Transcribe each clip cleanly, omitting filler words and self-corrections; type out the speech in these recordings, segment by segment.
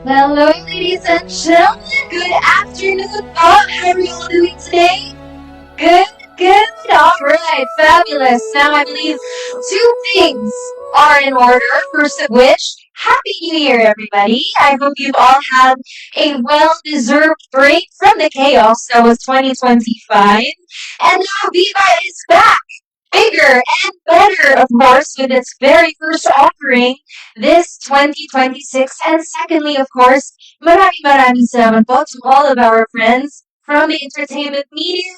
Hello, ladies and gentlemen. Good afternoon. How are you all doing today? Good, good. All right, fabulous. Now, I believe two things are in order. First of which, Happy New Year, everybody. I hope you've all had a well-deserved break from the chaos that was 2025. And now Viva is back, bigger and better, of course, with its very first offering this 2026. And secondly, of course, maraming salamat po to all of our friends from the entertainment media,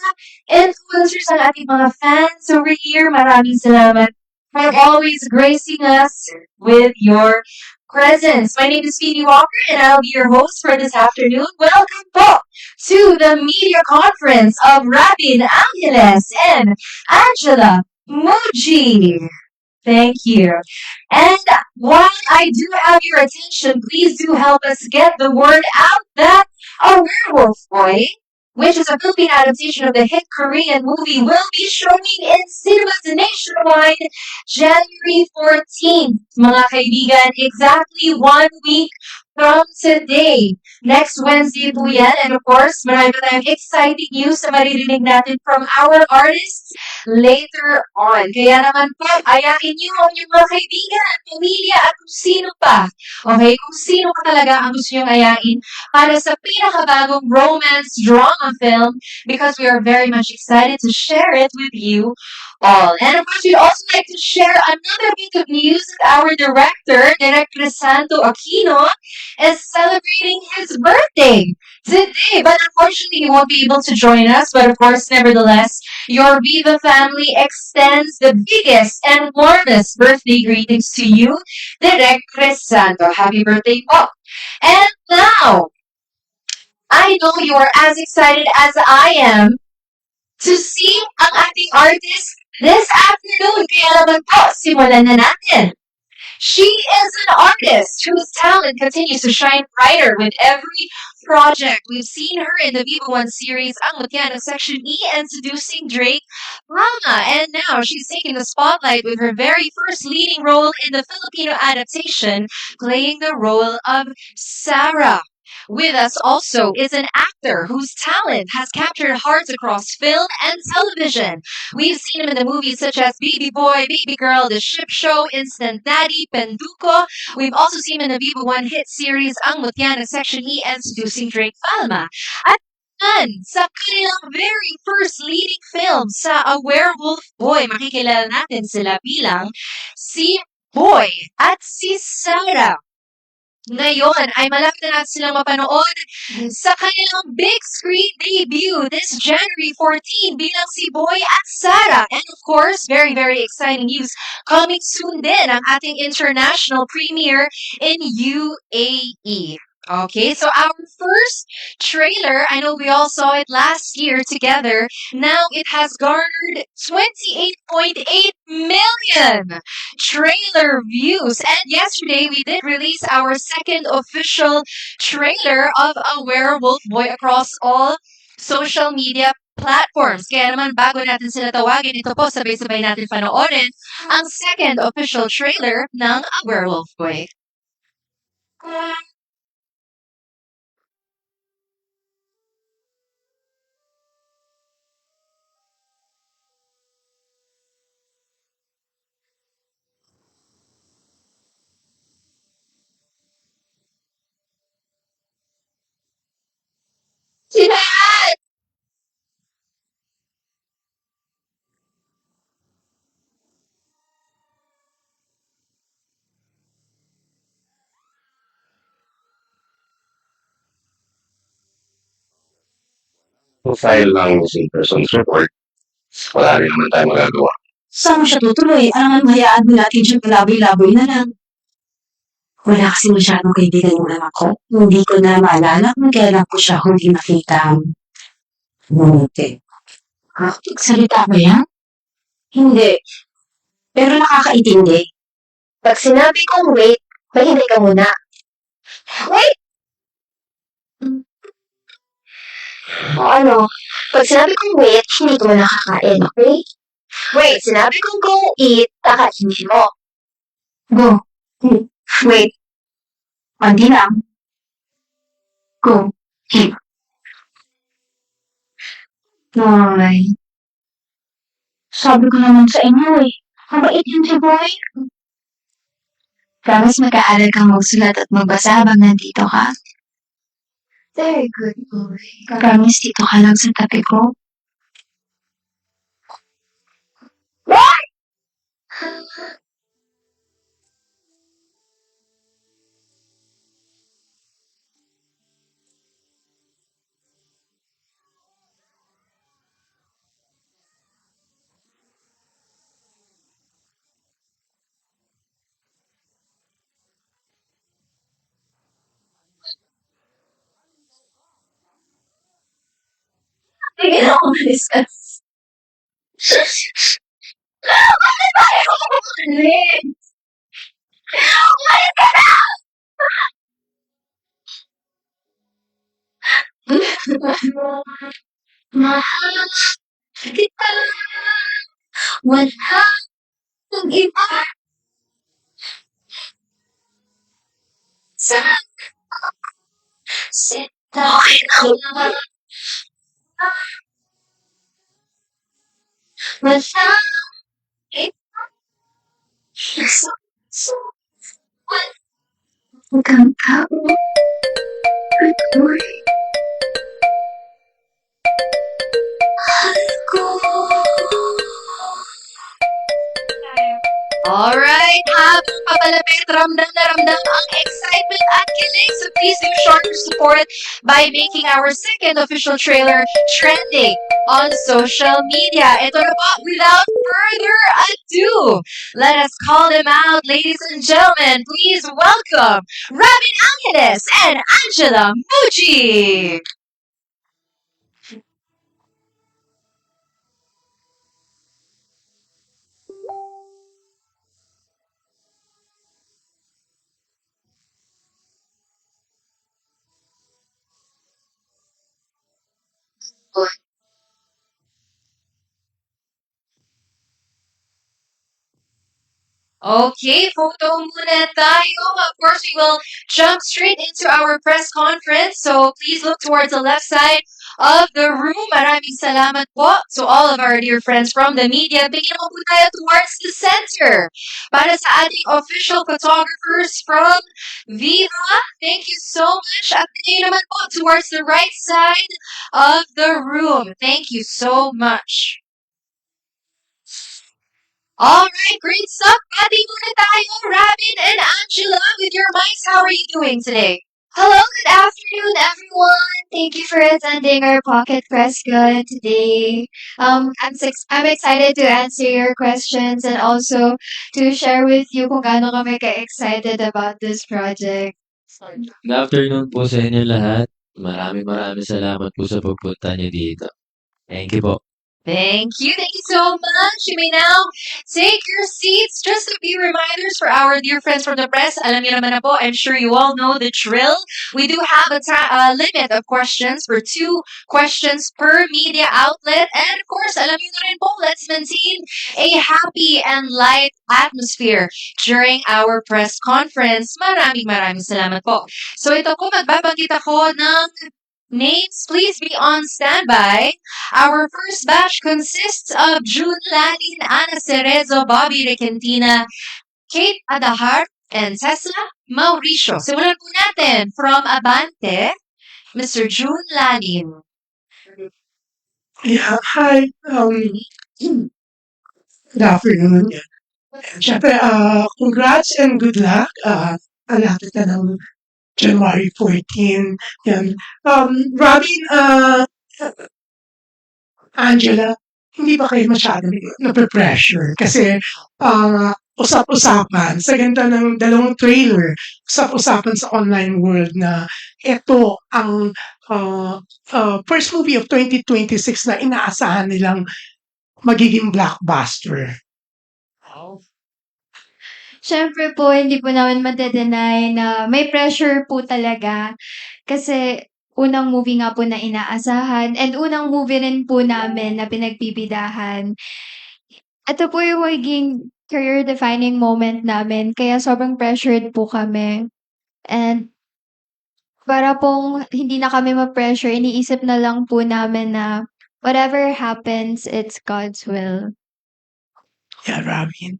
influencers, and ating mga fans over here. Maraming salamat for always gracing us with your presence. My name is Phoebe Walker, and I'll be your host for this afternoon. Welcome po to the media conference of Rabin Angeles and Angela Muji. Thank you. And while I do have your attention, please do help us get the word out that A Werewolf Boy, which is a Philippine adaptation of the hit Korean movie, will be showing in cinemas nationwide January 14th, mga kaibigan, exactly 1 week from today. Next Wednesday po yan. And of course, marami pa tayong exciting news na maririnig natin from our artists later on. Kaya naman po, ayakin niyo ang inyong mga kaibigan, pamilya, at kung sino pa. Okay? Kung sino pa talaga ang gusto niyong ayain para sa pinakabagong romance drama film, because we are very much excited to share it with you all. And of course, we'd also like to share another bit of news that our director, Director Santo Aquino, is celebrating his birthday today. But unfortunately, he won't be able to join us. But of course, nevertheless, your Viva family extends the biggest and warmest birthday greetings to you, Director Santo. Happy birthday po. And now, I know you are as excited as I am to see ang ating artist this afternoon. Kaya naman po, simulan na natin. She is an artist whose talent continues to shine brighter with every project. We've seen her in the Viva One series, Ang Mutiana Section E, and Seducing Drake Mama. And now she's taking the spotlight with her very first leading role in the Filipino adaptation, playing the role of Sarah. With us also is an actor whose talent has captured hearts across film and television. We've seen him in the movies such as Baby Boy, Baby Girl, The Ship Show, Instant Daddy, Penduko. We've also seen him in the Viva One hit series, Ang Mutiana Section E, and Seducing Drake Palma. At sa kanilang very first leading film sa A Werewolf Boy, makikilala natin sila bilang si Boy at si Sarah. Ngayon ay malapit na natin silang mapanood sa kanilang big screen debut this January 14 bilang si Boy at Sarah. And of course, very, very exciting news. Coming soon din ang ating international premiere in UAE. Okay, so our first trailer, I know we all saw it last year together. Now it has garnered 28.8 million trailer views. And yesterday we did release our second official trailer of A Werewolf Boy across all social media platforms. Kaya naman bago natin sila tawagin, ito po sabay-sabay natin panoorin ang second official trailer ng A Werewolf Boy. Sinat! File ng missing persons report, wala rin naman tayo magagawa. Saan mo siya tutuloy? Alangan hayaan mo natin siya palaboy-laboy na lang. Wala kasi masyadong kaibigan yung anak ko. Hindi ko na maalala kung kailan ko siya huli nakita. Buti. Salita ba yan? Hindi. Pero nakakaintindi. Pag sinabi kong wait, mahinay ka muna. Wait! O ano, pag sinabi kong wait, hindi ko muna kakain, okay? Wait, sinabi kong go eat, kakainin mo. Go. Wait, Konti lang. Go. Ay, sabi ko naman sa inyo eh. Mabait yun si Boy. Promise mag-aaral kang magsulat at magbasa habang nandito ka. Very good, boy. Promise dito ka lang sa tabi ko. Sige na ako ma-discuss. Bakit ba ako ulit? Umalis ka na! Mahal kita. Wala nang iba. Sa sita. Okay na. Wala iba. So, wala kang tao. Boy. Mahal ko. Alright, habang papalapit, ramdam na ramdam ang excitement at kilig. So please do show your support by making our second official trailer trending on social media. Ito na po, without further ado, let us call them out, ladies and gentlemen. Please welcome Robin Angeles and Angela Muji. Okay, photo muna tayo. Of course, we will jump straight into our press conference. So please look towards the left side of the room. Maraming salamat po to all of our dear friends from the media. Bigyan mo po tayo towards the center para sa ating official photographers from Viva. Thank you so much. At bigyan naman po towards the right side of the room. Thank you so much. Alright, great stuff. Pati muna tayo, Robin and Angela, with your mics. How are you doing today? Hello, good afternoon, everyone. Thank you for attending our Pocket Press Con today. I'm excited to answer your questions and also to share with you kung gaano kami ka-excited about this project. Good afternoon po sa inyo lahat. Maraming salamat po sa pagpunta niyo dito. Thank you po. Thank you so much. You may now take your seats. Just a few reminders for our dear friends from the press. Alam niyo naman na po, I'm sure you all know the drill. We do have a limit of questions for 2 questions per media outlet. And of course, alam niyo na rin po, let's maintain a happy and light atmosphere during our press conference. Maraming salamat po. So ito po, magbabanggit ako ng names. Please be on standby. Our first batch consists of June Lanin, Ana Cerezo, Bobby Requentina, Kate Adahar, and Tesla Mauricio. Simulan po natin from Abante, Mr. June Lanin. Yeah, hi. Good afternoon. Siyempre, congrats and good luck. Alapit na ng January 14. Yan. Robin, Angela, hindi ba kayo masyadong nape-pressure? Kasi, usap-usapan sa ganda ng dalawang trailer, usap-usapan sa online world na ito ang first movie of 2026 na inaasahan nilang magiging blockbuster. Siyempre po, hindi po namin made-deny na may pressure po talaga. Kasi unang movie nga po na inaasahan and unang movie rin po namin na pinagbibidahan. Ito po yung magiging career-defining moment namin kaya sobrang pressured po kami. And Para pong hindi na kami ma-pressure, iniisip na lang po namin na whatever happens, it's God's will. Yeah, Robin.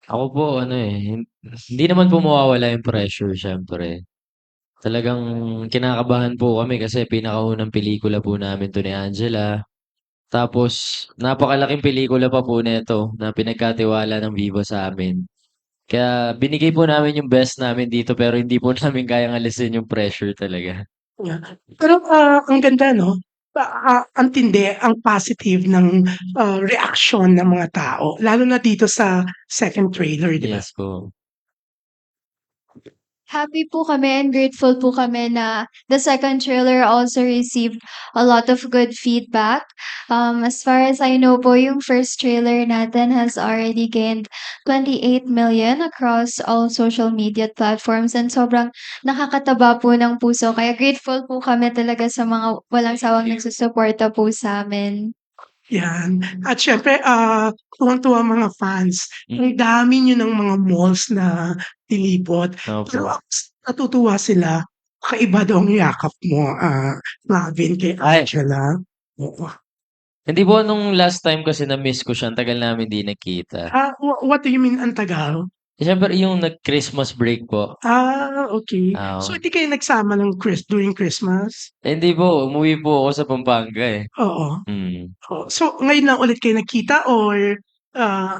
Ako po ano, hindi naman po mawawala yung pressure siyempre. Talagang kinakabahan po kami kasi pinakaunang pelikula po namin 'to ni Angela. Tapos napakalaking pelikula pa po nito na pinagkatiwala ng Viva sa'min. Kaya binigay po namin yung best namin dito pero hindi po namin kayang alisin yung pressure talaga. Yeah. Pero, ang ganda 'no? Ang tindi, ang positive ng, reaksyon ng mga tao lalo na dito sa second trailer, 'di ba? Yes po. Happy po kami and grateful po kami na the second trailer also received a lot of good feedback. As far as I know po, yung first trailer natin has already gained 28 million across all social media platforms and sobrang nakakataba po ng puso. Kaya grateful po kami talaga sa mga walang sawang nagsusuporta po sa amin. Yan. At siyempre, tuwang-tuwa ang mga fans. Ang dami niyo ng mga malls na nilibot. Pero Opo. natutuwa sila, kakaiba daw ang yakap mo, Marvin, kay Ay. Angela. Oo. Hindi po nung last time kasi na-miss ko siya, ang tagal namin 'di nagkita. What do you mean ang tagal? Siyempre yung nag-Christmas break po. Okay. So, Oo. hindi kayo nagsama ng during Christmas? Hindi po, umuwi po ako sa Pampanga, eh. Oo. Mm. So, ngayon lang ulit kayo nagkita or,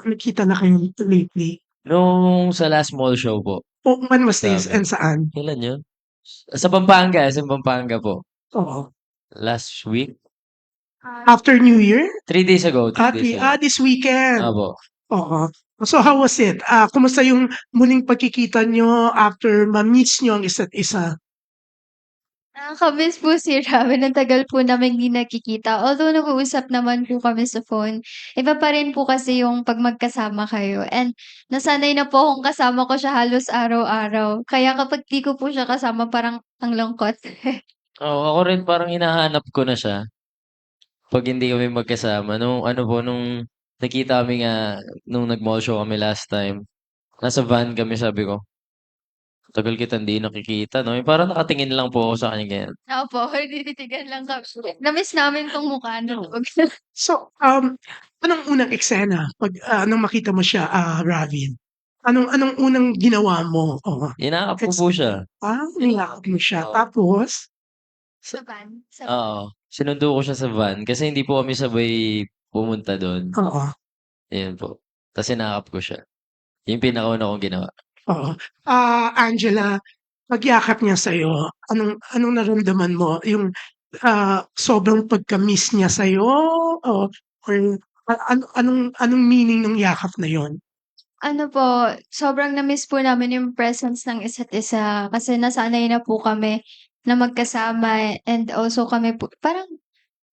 nagkita na kayo lately? Nung sa last mall show po When was this namin. and saan? Kailan yun? Sa Pampanga, sa Pampanga po. Oo. Last week? After New Year? 3 days ago, 3 days ago. This weekend. Opo. Oo. So, how was it? Kumusta yung muling pagkikita niyo after ma-miss niyo ang isa't isa? Nakaka-miss po si Robin, ang tagal po naming 'di nagkikita. Although nag-uusap naman po kami sa phone, iba pa rin po kasi yung 'pag magkasama kayo and nasanay na po akong kasama ko siya halos araw-araw. Kaya kapag 'di ko po siya kasama parang ang lungkot. Oo, ako rin parang hinahanap ko na siya 'pag hindi kami magkasama. Nung ano po, nung nagkita kami nga nung nag-mall show kami last time, nasa van kami sabi ko, "Tagal kita hindi nakikita 'no?" Yung parang nakatingin lang po ako sa kanya ganyan. Opo, tinititigan lang kami. Na-miss namin 'tong mukha na 'to. So, anong unang eksena 'pag, nung makita mo siya, Ravin? Anong unang ginawa mo? Oo. Hinakap ko po siya. Niyakap mo siya. Oo. Tapos? Sa van, Oo, sinundo ko siya sa van kasi hindi po kami sabay pumunta dun. Oo. Ayun po, ta's hinakap ko siya. Yung pinakauna kong ginawa. Oo. Angela, pagyakap niya sa'yo, anong naramdaman mo? Yung, sobrang pagka-miss niya sa'yo o or anong meaning ng yakap na yun? Ano po, sobrang na-miss po namin yung presence ng isa't isa kasi nasanay na po kami na magkasama and also kami po parang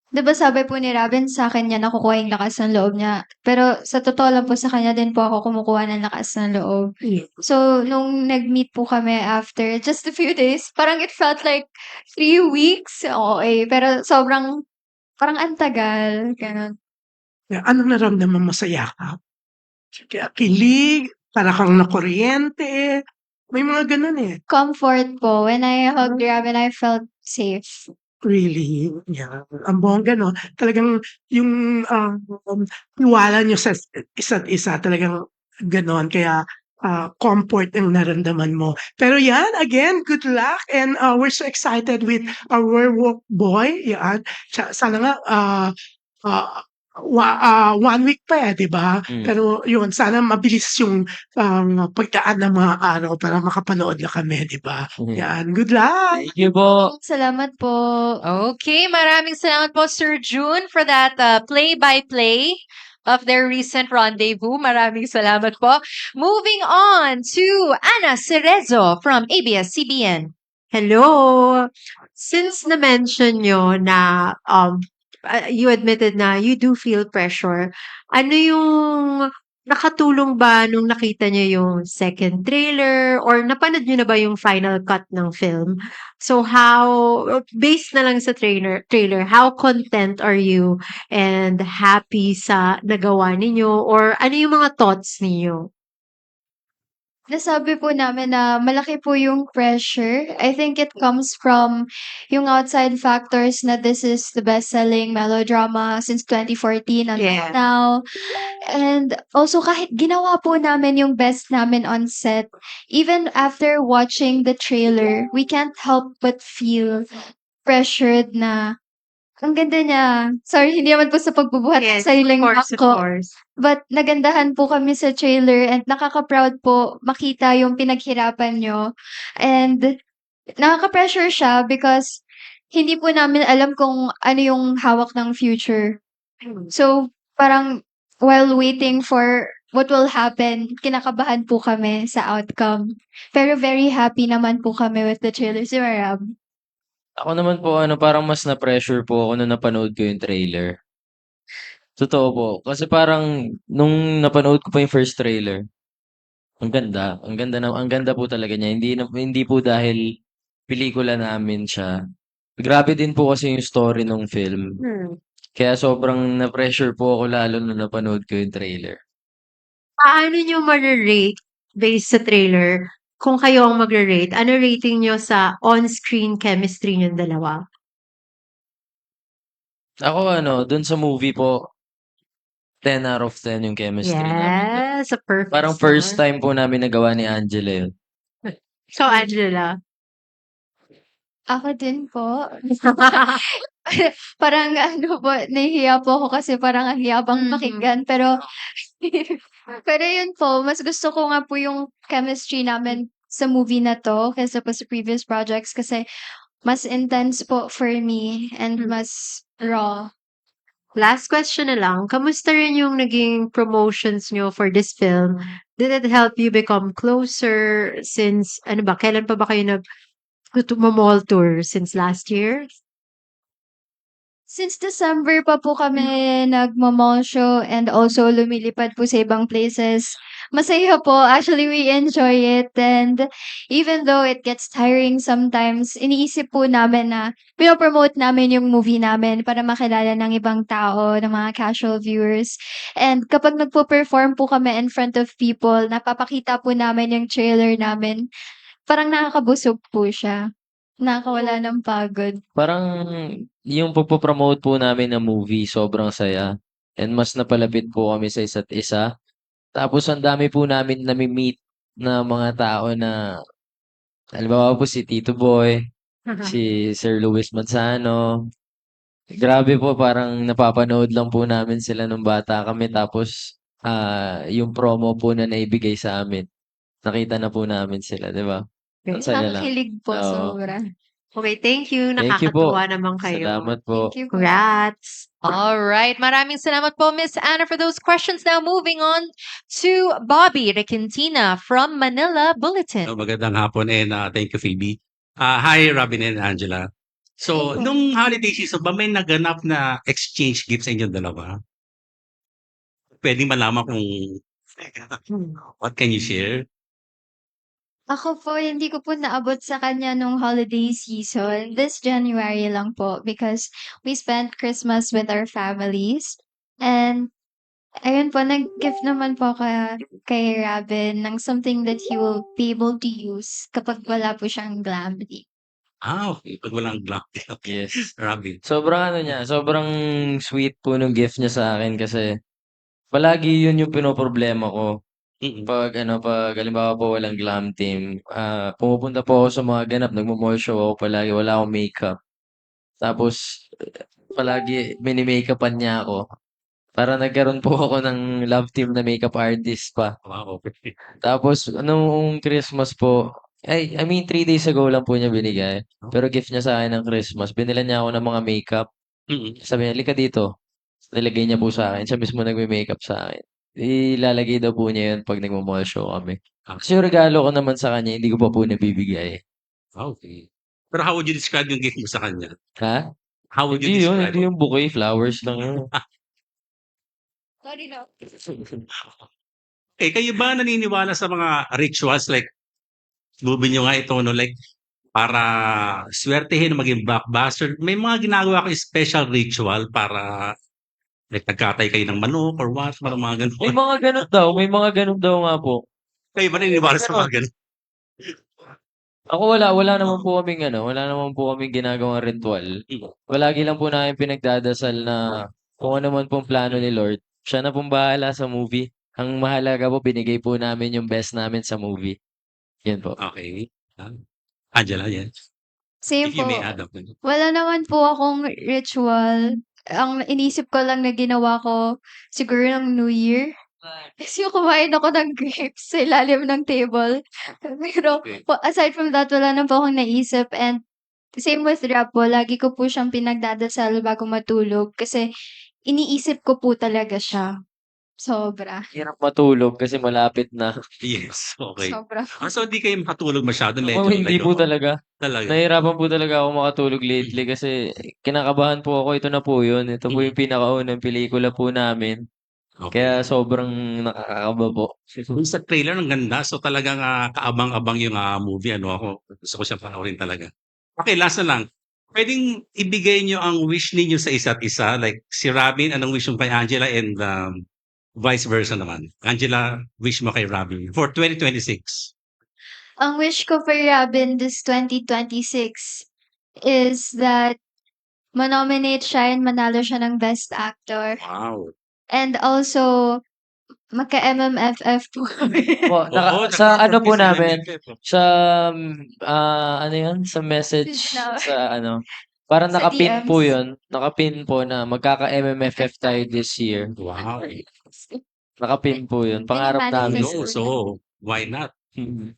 'di ba sabi po ni Robin sa'kin niya nakukuha yung lakas ng loob niya, pero sa totoo lang po sa kanya din po ako kumukuha ng lakas ng loob. Yeah. So, nung nag-meet po kami after just a few days, parang it felt like 3 weeks, oo, pero sobrang parang ang tagal, gano'n. Yeah, anong naramdaman mo sa yakap? Kilig, para kang nakuryente, may mga gano'n, eh. Comfort po, when I hugged Robin, I felt safe. Really? Yeah, ang bongga 'no? Talagang yung, tiwala niyo sa isa't isa talagang gano'n kaya, comfort ang naramdaman mo. Pero 'yan, again, good luck and, we're so excited with our werewolf boy, 'yan. Sana nga, 1 week pa, 'di ba? Pero 'yun, sana mabilis yung, pagdaan ng mga araw para makapanood na kami, 'di ba? 'Yan, good luck! Thank you po. Salamat po. Okay, maraming salamat po Sir June for that play-by-play of their recent rendezvous. Maraming salamat po. Moving on to Ana Cerezo from ABS-CBN. Hello. Since na-mention nyo na you admitted na you do feel pressure, ano yung nakatulong ba nung nakita nyo yung second trailer or napanood nyo na ba yung final cut ng film? So based na lang sa trailer, how content are you and happy sa nagawa ninyo or ano yung mga thoughts ninyo? nasabi po namin na malaki po yung pressure. I think it comes from yung outside factors na this is the best-selling melodrama since 2014 until Yeah. now. And also kahit ginawa po namin yung best namin on set, even after watching the trailer, we can't help but feel pressured na ang ganda niya. Sorry, hindi naman po sa pagbubuhat ng Yes, of sariling course, of bangko. course. But nagandahan po kami sa trailer and nakaka-proud po makita yung pinaghirapan nyo. And nakaka-pressure siya because hindi po namin alam kung ano yung hawak ng future. So, parang while waiting for what will happen, kinakabahan po kami sa outcome. Pero very happy naman po kami with the trailer. Si Marab. Ako naman po parang mas na-pressure po ako nung napanood ko yung trailer. Totoo po. Kasi parang nung napanood ko pa yung first trailer, ang ganda. Ang ganda po talaga niya. Hindi po dahil pelikula namin siya. Grabe din po kasi yung story ng film. Kaya sobrang na-pressure po ako lalo nung napanood ko yung trailer. Paano niyo mare-rate based sa trailer? Kung kayo ang magre-rate, ano rating niyo sa on-screen chemistry niyong dalawa? Ako dun sa movie po, 10 out of 10 yung chemistry namin. Yes, a perfect Parang first score. time po namin nagawa ni Angela yun. So, Angela? Ako din po. Parang ano po, nahihiya po ako kasi parang ang yabang pakinggan. Pero, pero yun po, mas gusto ko nga po yung chemistry namin sa movie na to kaysa po sa previous projects kasi mas intense po for me and mas raw. Last question na lang. Kamusta rin yung naging promotions niyo for this film? Did it help you become closer since, kailan pa ba kayo mall tour? Since last year? Since December pa po kami nagmo-mall show and also lumilipad po sa ibang places. Masaya po. Actually, we enjoy it. And even though it gets tiring sometimes, iniisip po namin na pinopromote namin yung movie namin para makilala ng ibang tao, ng mga casual viewers. And kapag nagpo-perform po kami in front of people, napapakita po namin yung trailer namin. Parang nakakabusog po siya. Nakakawala ng pagod. Parang yung pagpo-promote po namin ng movie, sobrang saya. And mas napalapit po kami sa isa't isa. Tapos ang dami po namin nami-meet na mga tao na, halimbawa po si Tito Boy, si Sir Luis Manzano. Grabe po, parang napapanood lang po namin sila nung bata kami. Tapos yung promo po na naibigay sa amin, nakita na po namin sila, di ba? Ang saya lang. Nakakilig po Oo. sobra. Okay, thank you. Thank you po. Nakakatuwa naman kayo. Salamat po. Thank you po. Congrats. All right. Maraming salamat po, Miss Anna, for those questions. Now, moving on to Bobby Requintina from Manila Bulletin. Magandang hapon and thank you, Phoebe. Hi, Robin and Angela. So, nung holiday season ba may naganap na exchange gifts sa inyong dalawa? Pwedeng malaman kung what can you share? Ako po, hindi ko po naabot sa kanya nung holiday season. This January lang po because we spent Christmas with our families. And ayun po, nag-gift naman po kay Robin ng something that he will be able to use kapag wala po siyang glam dick. Okay. Pag walang black Yes. Robin. Sobrang sweet po nung gift niya sa akin kasi palagi yun yung pinoproblema ko. Pag halimbawa po walang glam team, pumupunta po ako sa mga ganap, nagmo-mall show ako palagi, wala akong makeup. Tapos, palagi mini-makeupan niya ako. Para nagkaroon po ako ng love team na makeup artist pa. Wow, okay. Tapos, noong Christmas po, 3 days ago lang po niya binigay. Pero gift niya sa akin ng Christmas. Binilan niya ako ng mga makeup. Sabi niya, "Halika dito." Nilagay niya po sa akin. Siya mismo nagme-makeup sa akin. Ilalagay daw po niya yun pag nagmo-mall show kami. Kasi yung regalo ko naman sa kanya, hindi ko pa po nabibigay. Okay. Pero how would you describe yung gift mo sa kanya? Ha? How would you Hindi yun, describe hindi yung bouquet, flowers lang yun. Sorry no. Kayo ba naniniwala sa mga rituals like movie nyo nga ito, no? Like, para swertehin maging blockbuster, may mga ginagawa kayo special ritual para like nagkatay kayo ng manok or what, parang mga ganun. May mga ganun daw nga po. Kayo ba naniniwala sa Pero mga gano'n? ako wala naman po kaming ano, wala naman po kaming ginagawang ritual. Palagi lang po namin pinagdadasal na kung ano man pong plano ni Lord, siya na pong bahala sa movie. Ang mahalaga po binigay po namin yung best namin sa movie. Yun po. Okay. Angela, yes. Same If you may po. add up. Wala naman po akong ritual. Ang inisip ko lang na ginawa ko siguro ng New Year is yung kumain ako ng grapes sa ilalim ng table. Pero aside from that, wala na po akong naisip. And same with rap po, lagi ko po siyang pinagdadasal bago matulog kasi iniisip ko po talaga siya. Sobra. Hirap matulog kasi malapit na. Yes, okay. Sobra. So hindi kayo makatulog masyado, Ako medyo hindi po talaga. talaga. Nahihirapan po talaga ako makatulog lately kasi kinakabahan po ako. Ito na po yun. Ito po yung pinakaunang pelikula po namin. Okay. Kaya sobrang nakakakaba po. Yung sa trailer ang ganda, so talagang kaabang-abang yung movie. Ako gusto ko siyang panoorin talaga. Okay, last na lang. Pwedeng ibigay niyo ang wish ninyo sa isa't isa, like si Robin, anong wish mo kay Angela, and vice versa naman. Angela, wish mo kay Robin for 2026. Ang wish ko for Robin this 2026 is that manominate siya and manalo siya ng Best Actor. Wow. And also, magka-MMFF po kami. Po, Oo, sa ano po nagpa-practice namin, sila ng sa ano yun, sa message, No. sa ano, parang Sa nakapin po DMs. yun, nakapin po na magkaka-MMFF tayo this year. Wow. Nakapin po yun, pangarap namin. Pinamanifest No, po so why not? Mhm.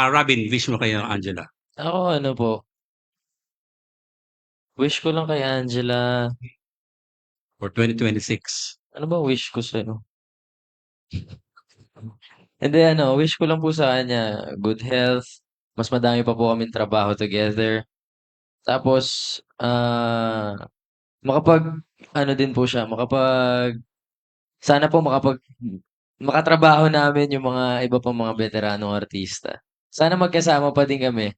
Robin, wish mo kay Angela Ako ano po, wish ko lang kay Angela, for 2026. ano ba wish ko sa'yo? Hindi wish ko lang po sa kanya, good health, mas madami pa po kaming trabaho together. Tapos, makapag-ano din po siya, sana po makatrabaho namin yung mga iba pang mga veteranong artista. Sana magkasama pa din kami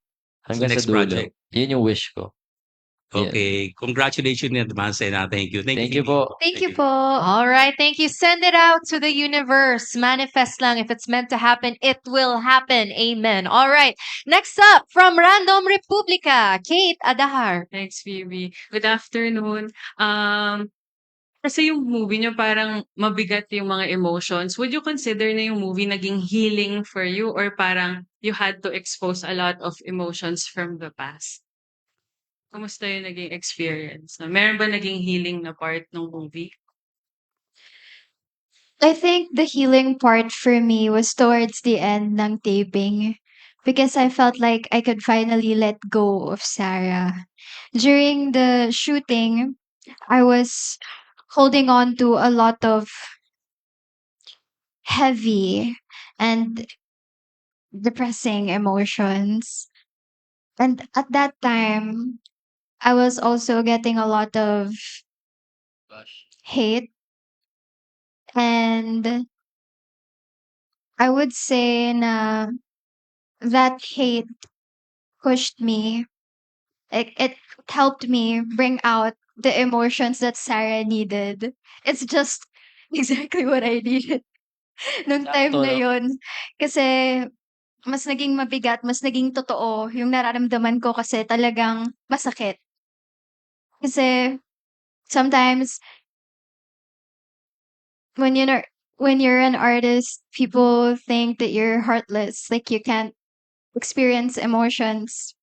hanggang sa next dulo. project. Yun yung wish ko. Yan. Okay, congratulations in advance and thank you. Thank you po. Thank you po. All right, thank you. Send it out to the universe. Manifest lang. If it's meant to happen, it will happen. Amen. All right. Next up, from Random Republica, Kate Adahar. Thanks, Phoebe. Good afternoon. Kasi yung movie niyo parang mabigat yung mga emotions. Would you consider na yung movie naging healing for you or parang you had to expose a lot of emotions from the past? Kumusta yung naging experience? Meron ba naging healing na part ng movie? I think the healing part for me was towards the end ng taping because I felt like I could finally let go of Sarah. During the shooting, I was holding on to a lot of heavy and depressing emotions. And at that time, I was also getting a lot of hate. And I would say na that hate pushed me. It helped me bring out the emotions that Sarah needed. It's just exactly what I needed nung time Sakto, na no? yun. Kasi mas naging mabigat, mas naging totoo yung nararamdaman ko kasi talagang masakit. Kasi sometimes when you're an artist, people think that you're heartless, like you can't experience emotions.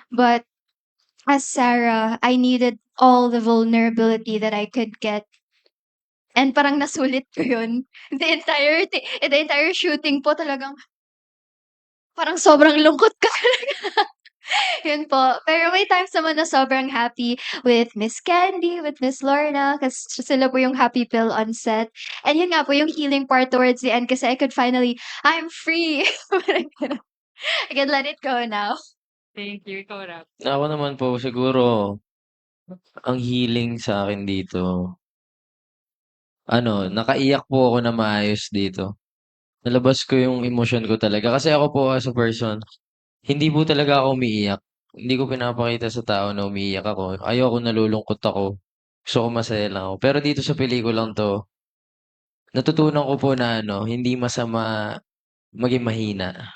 But as Sarah, I needed all the vulnerability that I could get. And parang nasulit ko yun. The entire shooting po talagang parang sobrang lungkot ka talaga. Yun po. Pero may times naman na sobrang happy with Miss Candy, with Miss Lorna, kasi sila po yung happy pill on set. And yun nga po yung healing part towards the end kasi I could finally, I'm free. I can let it go now. Thank you. Ikaw, Rap. Ako naman po siguro, ang healing sa akin dito, nakaiyak po ako na maayos dito. Nalabas ko yung emosyon ko talaga. Kasi ako po as a person, hindi po talaga ako umiiyak. Hindi ko pinapakita sa tao na umiiyak ako. Ayoko nalulungkot ako. Gusto ko masaya lang ako. Pero dito sa pelikulang 'to, natutunan ko po na hindi masama maging mahina.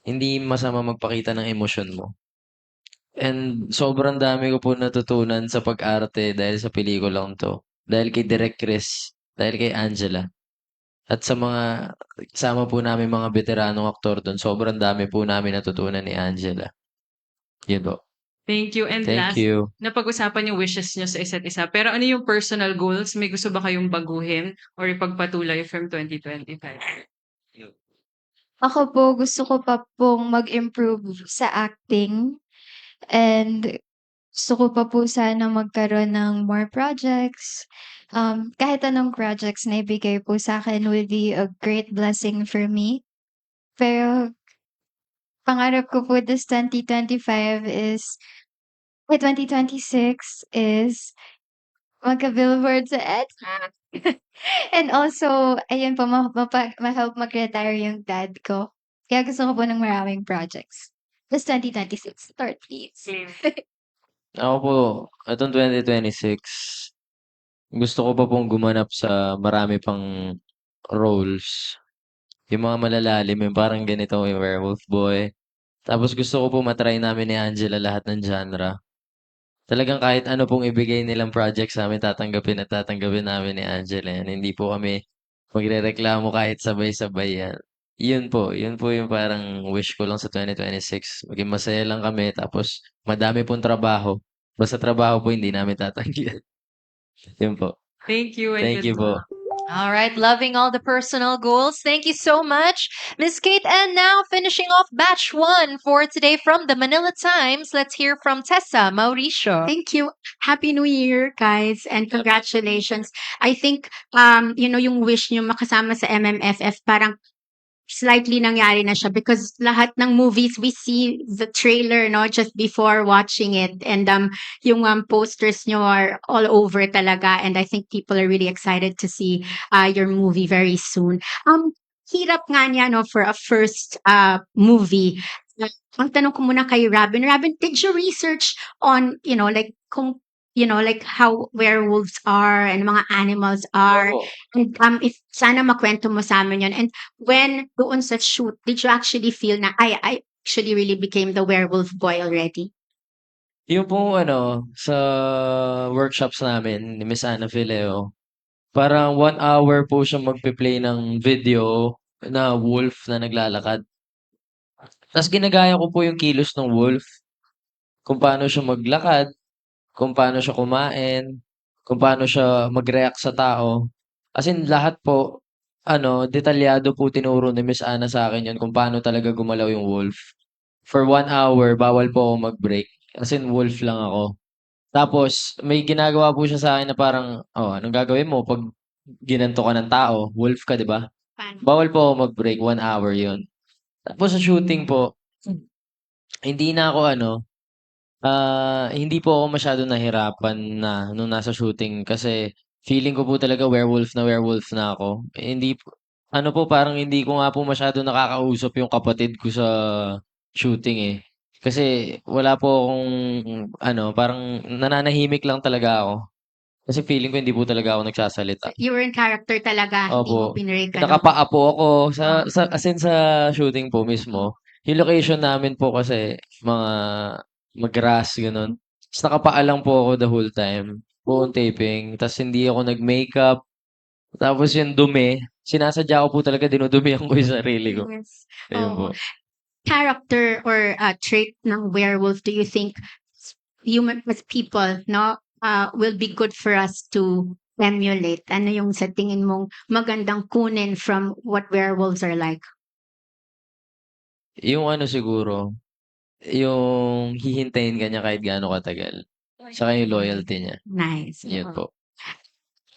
Hindi masama magpakita ng emosyon mo. And sobrang dami ko po natutunan sa pag-arte dahil sa pelikulang 'to. Dahil kay Direk Chris, dahil kay Angela, at sa mga kasama po namin mga beteranong aktor dun, sobrang dami po namin natutunan ni Angela. Yun po. Thank you. And Thank last, you. napag-usapan yung wishes niyo sa isa't isa. Pero ano yung personal goals? May gusto ba kayong baguhin or ipagpatuloy from 2025? Ako po, gusto ko pa pong mag-improve sa acting and gusto ko pa po sana magkaroon ng more projects. Kahit anong projects na ibigay po sa akin will be a great blessing for me. Pero pangarap ko po this 2025 is 2026 is magka-billboard sa EDSA. And also, ayun po, ma-help mag-retire yung dad ko. Kaya gusto ko po ng maraming projects. This 2026. Start, please. Ako po, itong 2026, gusto ko pa pong gumanap sa marami pang roles. Yung mga malalalim, yung parang ganito, yung Werewolf Boy. Tapos gusto ko po matry namin ni Angela lahat ng genre. Talagang kahit ano pong ibigay nilang project sa amin, tatanggapin at tatanggapin namin ni Angela yan. Hindi po kami magrereklamo kahit sabay-sabay yan. Yun po yung parang wish ko lang sa 2026. Maging masaya lang kami, tapos madami pong trabaho. Basta trabaho po, hindi namin tatanggihan. Yun po. Thank you and Thank good you po. luck. All right, loving all the personal goals. Thank you so much, Miss Kate. And now, finishing off batch 1 for today from the Manila Times, let's hear from Tessa Mauricio. Thank you. Happy New Year, guys, and congratulations. I think, yung wish nyo makasama sa MMFF, parang slightly nangyari na siya because lahat ng movies we see the trailer no just before watching it, and yung posters nyo are all over talaga, and I think people are really excited to see your movie very soon. Hirap nga niya no for a first movie. Ang tanong ko muna kay Robin, did you research on like kung like how werewolves are and mga animals are? Opo. And if sana makwento mo sa amin yun. And when doon sa shoot, did you actually feel na I actually really became the werewolf boy already? Yung po sa workshops namin ni Miss Ana Fileo, parang 1 hour po siya magpe-play ng video na wolf na naglalakad. Tas ginagaya ko po yung kilos ng wolf, kung paano siya maglakad, kung paano siya kumain, kung paano siya mag-react sa tao. As in lahat po, detalyado po tinuro ni Miss Ana sa akin yun kung paano talaga gumalaw yung wolf. For 1 hour, bawal po ako mag-break. As in, wolf lang ako. Tapos, may ginagawa po siya sa akin na parang, anong gagawin mo pag ginanto ka ng tao? Wolf ka, di ba? Paano? Bawal po ako mag-break, 1 hour yun. Tapos sa shooting po, hindi na ako hindi po ako masyado nahirapan na nung nasa shooting kasi feeling ko po talaga werewolf na ako. Hindi po, parang hindi ko nga po masyado nakakausap yung kapatid ko sa shooting eh. Kasi wala po akong, parang nananahimik lang talaga ako. Kasi feeling ko hindi po talaga ako nagsasalita. You were in character talaga, hindi mo Opo. pinrake Nakapaa po ako as in sa shooting po mismo. Yung location namin po kasi mag-grass gano'n. Ta's nakapaa lang po ako the whole time, buong taping. Ta's hindi ako nag-makeup. Tapos yung dumi, sinasadya ko po talaga, dinudumihan ko yung sarili ko. Yes. Ayun po. Character or trait ng werewolf do you think human as people will be good for us to emulate? Ano yung sa tingin mong magandang kunin from what werewolves are like? Yung siguro, yung hihintayin ka niya kahit gaano katagal. Saka yung loyalty niya. Nice. Yun po.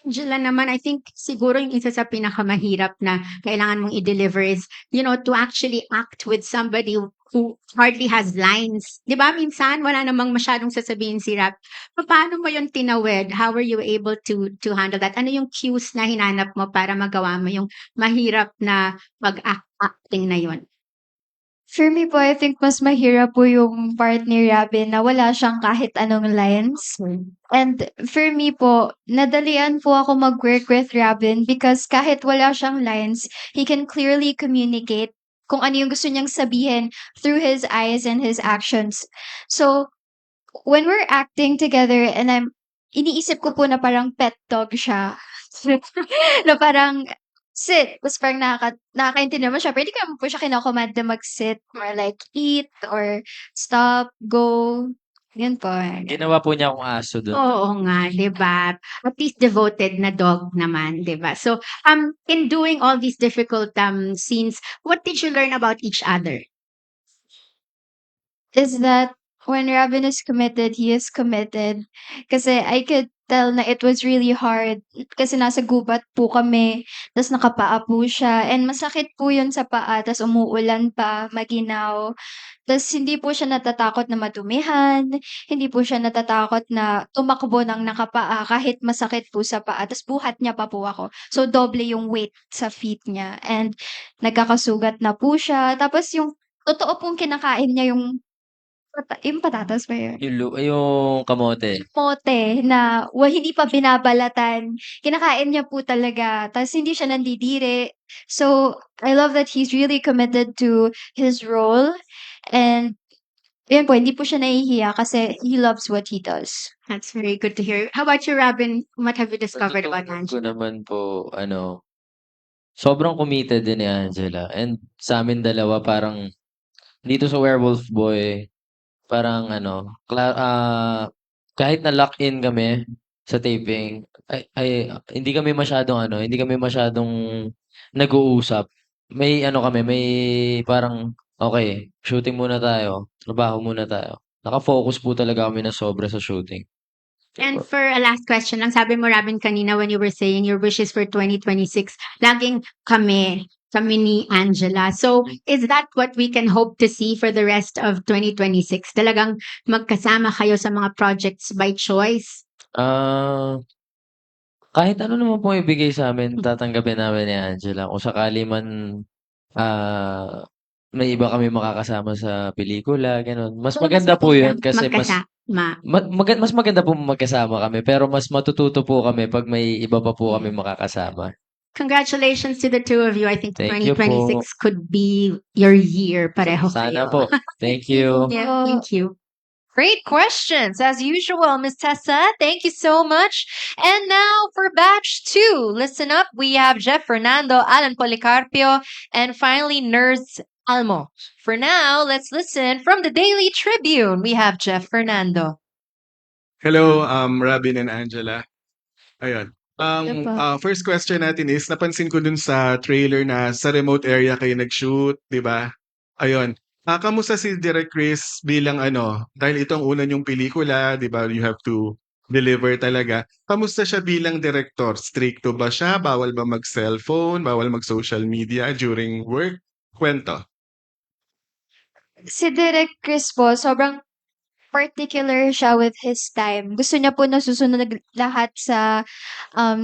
Angela naman, I think siguro yung isa sa pinakamahirap na kailangan mong i-deliver is, to actually act with somebody who hardly has lines. Di ba? Minsan, wala namang masyadong sasabihin si Rap. Paano mo yun tinawid? How were you able to handle that? Ano yung cues na hinanap mo para magawa mo yung mahirap na pag-acting na yun? For me po, I think mas mahirap po yung part ni Robin na wala siyang kahit anong lines. And for me po, nadalian po ako mag-work with Robin because kahit wala siyang lines, he can clearly communicate kung ano yung gusto niyang sabihin through his eyes and his actions. So, when we're acting together and iniisip ko po na parang pet dog siya. Na parang, sit. Tapos parang nakakaintindi naman siya. Pero hindi ko naman po siya kinakommand na mag-sit or like eat or stop, go. Yun po. Ginawa po niya akong aso dun. Oo nga, 'di ba? At least devoted na dog naman, 'di ba? So, in doing all these difficult scenes, what did you learn about each other? Is that when Robin is committed, he is committed. Kasi I could tell na it was really hard kasi nasa gubat po kami, tas nakapaa po siya and masakit po yun sa paa tas umuulan pa, maginaw. Tas hindi po siya natatakot na madumihan, hindi po siya natatakot na tumakbo ng nakapaa kahit masakit po sa paa, tas buhat niya pa po ako. So, doble yung weight sa feet niya and nagkakasugat na po siya. Tapos yung totoo pong kinakain niya yung yung patatas ba yun? Yung kamote. Kamote na hindi pa binabalatan. Kinakain niya po talaga. Tapos hindi siya nandidiri. So, I love that he's really committed to his role. And, yun po, hindi po siya nahihiya kasi he loves what he does. That's very good to hear. How about you, Robin? What have you discovered about Natutunan ko Angela? naman po, sobrang committed din ni Angela. And sa amin dalawa, parang dito sa Werewolf Boy, parang kahit na lock in kami sa taping, hindi kami masyadong nag-uusap. May may parang, okay, shooting muna tayo, trabaho muna tayo. Naka-focus po talaga kami na sobra sa shooting. And for a last question lang, sabi mo, Robin, kanina when you were saying your wishes for 2026, laging kami ni Angela. So, is that what we can hope to see for the rest of 2026? Talagang magkasama kayo sa mga projects by choice? Kahit ano naman pong ibigay sa'min, tatanggapin namin ni Angela. Kung sakali man, may iba kami makakasama sa pelikula, gano'n. Mas maganda po yun kasi mas maganda po magkasama kami, pero mas matututo po kami 'pag may iba pa po kami makakasama. Congratulations to the two of you. I think Thank you 2026 po. could be your year. Pareho Sana kayo. po. Thank you. Yeah, thank you. Great questions, as usual, Ms. Tessa. Thank you so much. And now for batch 2. Listen up. We have Jeff Fernando, Alan Policarpio, and finally Nurse Almo. For now, let's listen from the Daily Tribune. We have Jeff Fernando. Hello, Robin and Angela. Ayun. Hello po. First question natin is, napansin ko dun sa trailer na sa remote area kayo nag-shoot, di ba? Ayun. Kamusta si Direk Chris bilang dahil ito ang una niyong pelikula, di ba? You have to deliver talaga. Kamusta siya bilang director? Stricto ba siya? Bawal ba mag-cellphone? Bawal mag-social media during work? Kwento. Si Direk Chris po, sobrang particular siya with his time. Gusto niya po na susunod lahat sa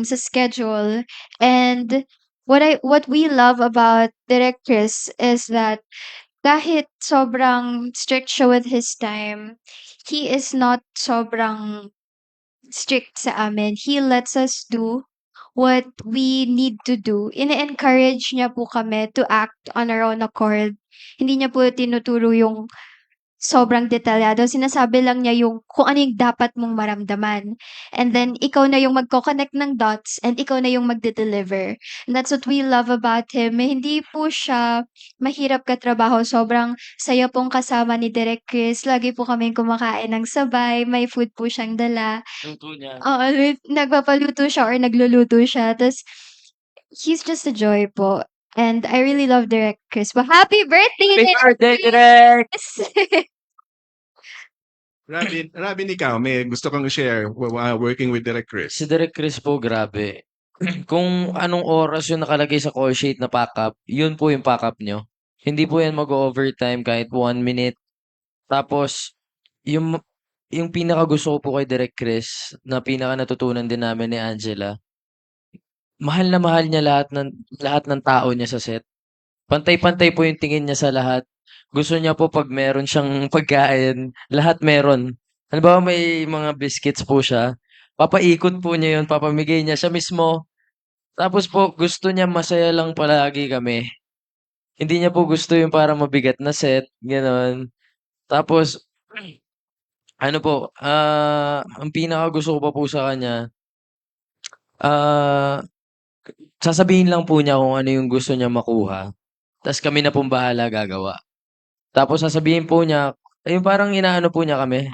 schedule. And what we love about Direk Chris is that kahit sobrang strict siya with his time, he is not sobrang strict sa amin. He lets us do what we need to do. Ine-encourage niya po kami to act on our own accord. Hindi niya po tinuturo yung sobrang detalyado. Sinasabi lang niya yung kung ano yung dapat mong maramdaman. And then, ikaw na yung magko-connect ng dots and ikaw na yung magde-deliver. And that's what we love about him. Hindi po siya mahirap katrabaho. Sobrang saya pong kasama ni Direk Chris. Lagi po kami kumakain ng sabay. May food po siyang dala. Luto niya. Oo, nagpapaluto siya or nagluluto siya. Tapos, he's just a joy po. And I really love Direk Chris. But happy birthday, Happy Direk birthday, Direk! Chris! Robin, ikaw, may gusto kang share working with Direk Chris? Si Direk Chris po, grabe. Kung anong oras yung nakalagay sa call sheet na pack-up, yun po yung pack-up nyo. Hindi po yan mag-overtime kahit 1 minute. Tapos, yung pinaka-gusto ko po kay Direk Chris, na pinaka-natutunan din namin ni Angela, mahal na mahal niya lahat ng tao niya sa set. Pantay-pantay po yung tingin niya sa lahat. Gusto niya po 'pag meron siyang pagkain, lahat meron. Halimbawa may mga biscuits po siya, papaikot po niya yun, papamigay niya siya mismo. Tapos po gusto niya masaya lang palagi kami. Hindi niya po gusto yung parang mabigat na set, gano'n. Tapos ano po, ang pinakagusto ko pa po sa kanya, ah, sasabihin lang po niya kung ano yung gusto niya makuha, ta's kami na pong bahala gagawa. Tapos sasabihin po niya yung parang inaano po niya kami,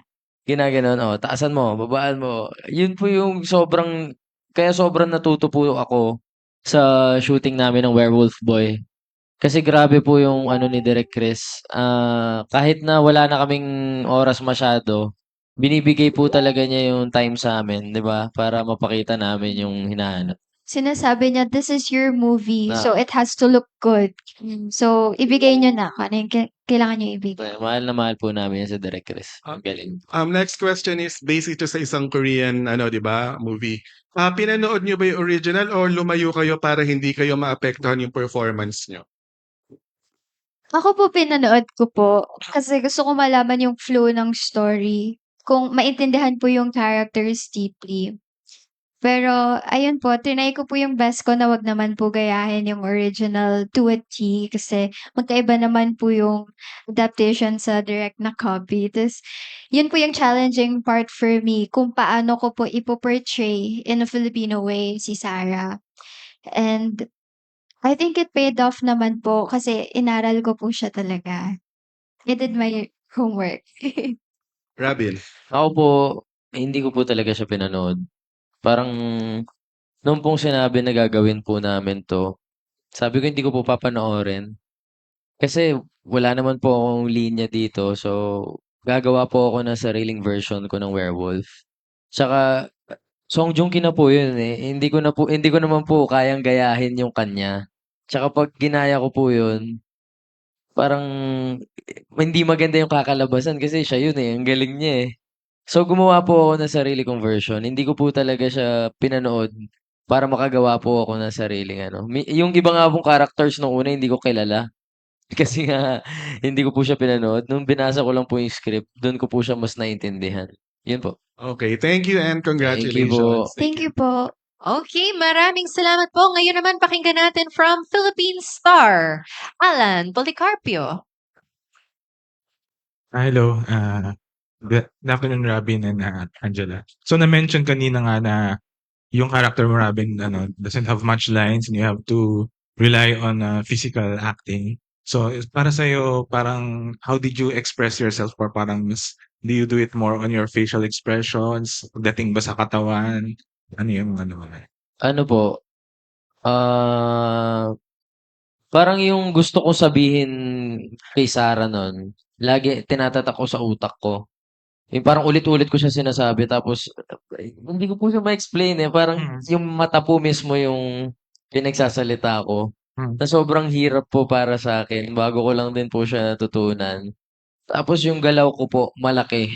ginaganon, "Oh, taasan mo, babaan mo." Yun po yung sobrang natuto po ako sa shooting namin ng Werewolf Boy. Kasi grabe po yung ano ni Direk Chris, kahit na wala na kaming oras masyado, binibigay po talaga niya yung time sa'min, 'di ba, para mapakita namin yung hinahanap. Sinasabi niya, "This is your movie, Na so it has to look good." So, ibigay niyo na kung ano yung kailangan niyo ibigay. mahal na mahal po namin yan si Direk Chris, Ah, ang galing. next question is based ito sa isang Korean ano, 'di ba, movie. Pinanood niyo ba yung original or lumayo kayo para hindi kayo maapektuhan yung performance niyo? Ako po pinanood ko po, kasi gusto ko malaman yung flow ng story, kung maintindihan po yung characters deeply. Pero ayun po, triny ko po yung best ko na wag naman po gayahin yung original to a T kasi magkaiba naman po yung adaptation sa direct na copy. Tas yun po yung challenging part for me kung paano ko po ipo-portray in a Filipino way si Sarah. And I think it paid off naman po kasi inaral ko po siya talaga. I did my homework. Robin? Ako po, hindi ko po talaga siya pinanood. Parang nung pong sinabi na gagawin po namin 'to, sabi ko hindi ko po papanoorin. Kasi wala naman po akong linya dito, so gagawa po ako ng sariling version ko ng Werewolf. Tsaka Song Joong Ki na po yun, eh, hindi ko naman po kayang gayahin yung kanya. Tsaka 'pag ginaya ko po yun, parang hindi maganda yung kakalabasan kasi siya yun, eh, ang galing niya, eh. So, gumawa po ako ng sarili kong version. Hindi ko po talaga siya pinanood para makagawa po ako ng sariling ano. Yung iba nga pong characters nung una hindi ko kilala. Kasi nga hindi ko po siya pinanood. Nung binasa ko lang po yung script, dun ko po siya mas naintindihan. Yun po. Okay, thank you and Thank you congratulations. po. Thank you po. Okay, maraming salamat po. Ngayon naman pakinggan natin from Philippine Star, Alan Policarpio. Hello. Good afternoon, Robin and Angela. So na-mention kanina nga na yung character mo, Robin, doesn't have much lines and you have to rely on physical acting. So para sa'yo, parang how did you express yourself or parang do you do it more on your facial expressions, dating ba sa katawan? Ano yung ano? Ano po, ah, parang yung gusto kong sabihin kay Sarah nun, lagi tinatatak ko sa utak ko. Yung parang ulit-ulit ko siya sinasabi tapos hindi ko po siya ma-explain, eh, parang yung mata po mismo yung pinagsasalita ko, na sobrang hirap po para sa'kin, bago ko lang din po siya natutunan. Tapos yung galaw ko po malaki.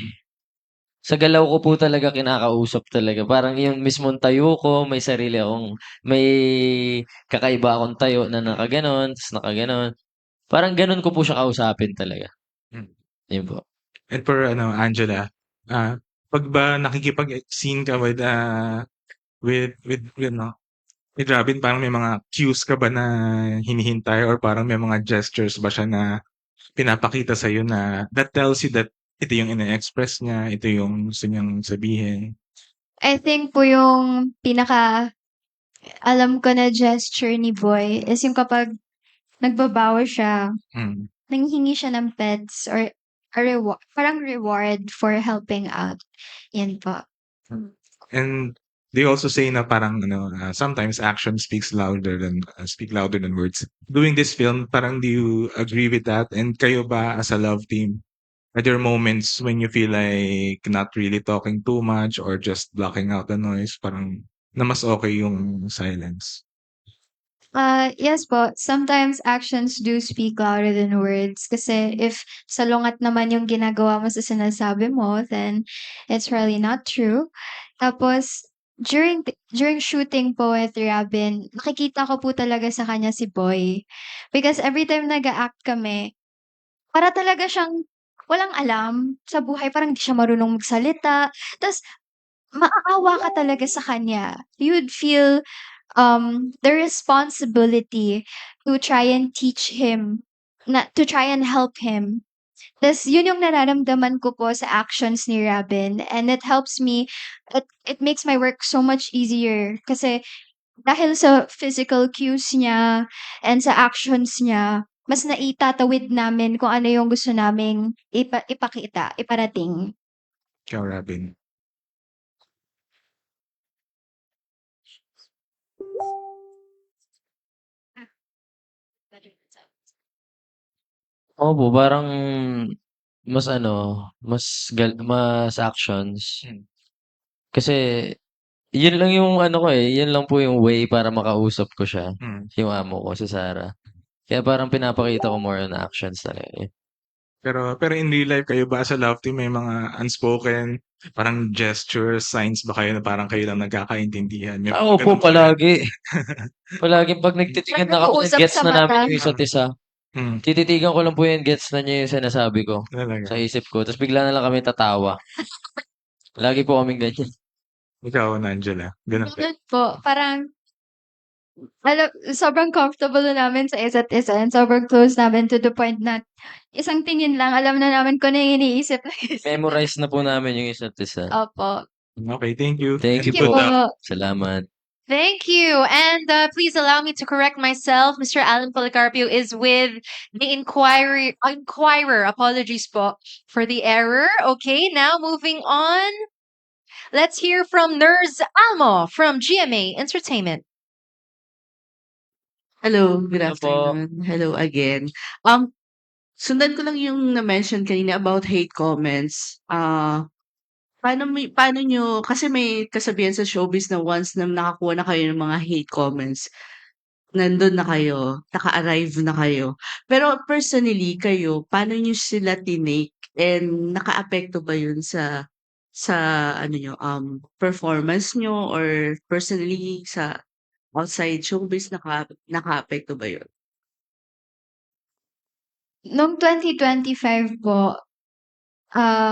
Sa galaw ko po talaga kinakausap talaga, parang yung mismong tayo ko may kakaiba akong tayo na nakagano'n, ta's nakagano'n. Parang gano'n ko po siya kausapin talaga, Hmm. yun po. And for Angela, 'pag ba nakikipag-scene ka with Robin, parang may mga cues ka ba na hinihintay or parang may mga gestures ba siya na pinapakita sa'yo na that tells you that ito yung ine-express niya, ito yung gusto niyang sabihin? I think po yung alam ko na gesture ni Boy is yung kapag nagbabawa siya, Mm. nanghihingi siya ng pets or parang reward for helping out. Yan po. And they also say na parang sometimes action speak louder than words. Doing this film, parang do you agree with that? And kayo ba as a love team, are there moments when you feel like not really talking too much or just blocking out the noise, parang na mas okay yung silence? Yes po. Sometimes actions do speak louder than words. Kasi if salungat naman yung ginagawa mo sa sinasabi mo, then it's really not true. Tapos, during shooting po with Robin, nakikita ko po talaga sa kanya si Boy. Because every time nag-act kami, para talaga siyang walang alam sa buhay. Parang di siya marunong magsalita. Tas, maaawa ka talaga sa kanya. You'd feel the responsibility to try and teach him, to try and help him. Tas yun yung nararamdaman ko po sa actions ni Robin, and it helps me, it makes my work so much easier kasi dahil sa physical cues niya and sa actions niya, mas naitatawid namin kung ano yung gusto naming ipakita, iparating. Ikaw, Robin. Oo po, parang mas ano, mas actions. Kasi yun lang yung ano ko eh, yun lang po yung way para makausap ko siya, yung amo ko, si Sarah. Kaya parang pinapakita ko more on actions talaga eh. Pero in real life kayo ba sa love team may mga unspoken parang gestures, signs ba kayo na parang kayo lang nagkakaintindihan? May mga Oo po, ganun ba? palagi. Palagi pag nagtitigan na kami, Nag-uusap gets sa na namin mata. yung isa't isa. Tititigan ko lang po yun, gets na niya yung sinasabi ko Talaga. sa isip ko. Tapos bigla na lang kami tatawa. Lagi po kaming ganyan. Ikaw, Angela. Ganun ba? Ganun po, parang sobrang comfortable na namin sa isa't isa and sobrang close namin to the point na isang tingin lang, alam na namin kung ano yung iniisip ng isa. Memorize na po namin yung isa't isa. Opo. Okay, thank you. Thank you Thank you po. po. Salamat. Thank you. And please allow me to correct myself. Mr. Alan Policarpio is with the Inquirer. Apologies po for the error. Okay, now moving on. Let's hear from Nurse Almo from GMA Entertainment. Hello, good Hello po. afternoon. Hello again. Sundan ko lang yung na-mention kanina about hate comments. Paano nyo, kasi may kasabihan sa showbiz na once na nakakuha na kayo ng mga hate comments, nandun na kayo, naka-arrive na kayo. Pero personally, kayo, paano nyo sila tinake and naka-apekto ba yun sa ano nyo, performance nyo or personally sa outside showbiz, naka-apekto ba yun? Noong 2025 po,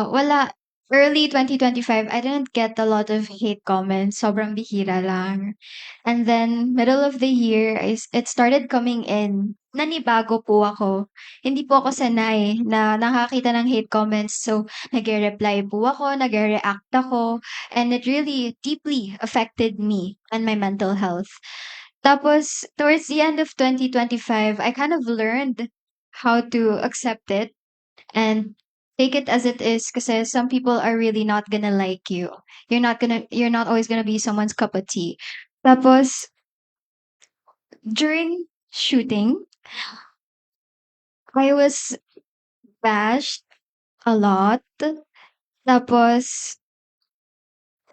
wala. Early 2025, I didn't get a lot of hate comments. Sobrang bihira lang. And then, middle of the year, it started coming in. Nanibago po ako. Hindi po ako sanay na nakakita ng hate comments. So, nag-reply po ako, nag-react ako. And it really deeply affected me and my mental health. Tapos, towards the end of 2025, I kind of learned how to accept it and take it as it is kasi some people are really not gonna like you. You're not always gonna be someone's cup of tea. Tapos, during shooting, I was bashed a lot. Tapos,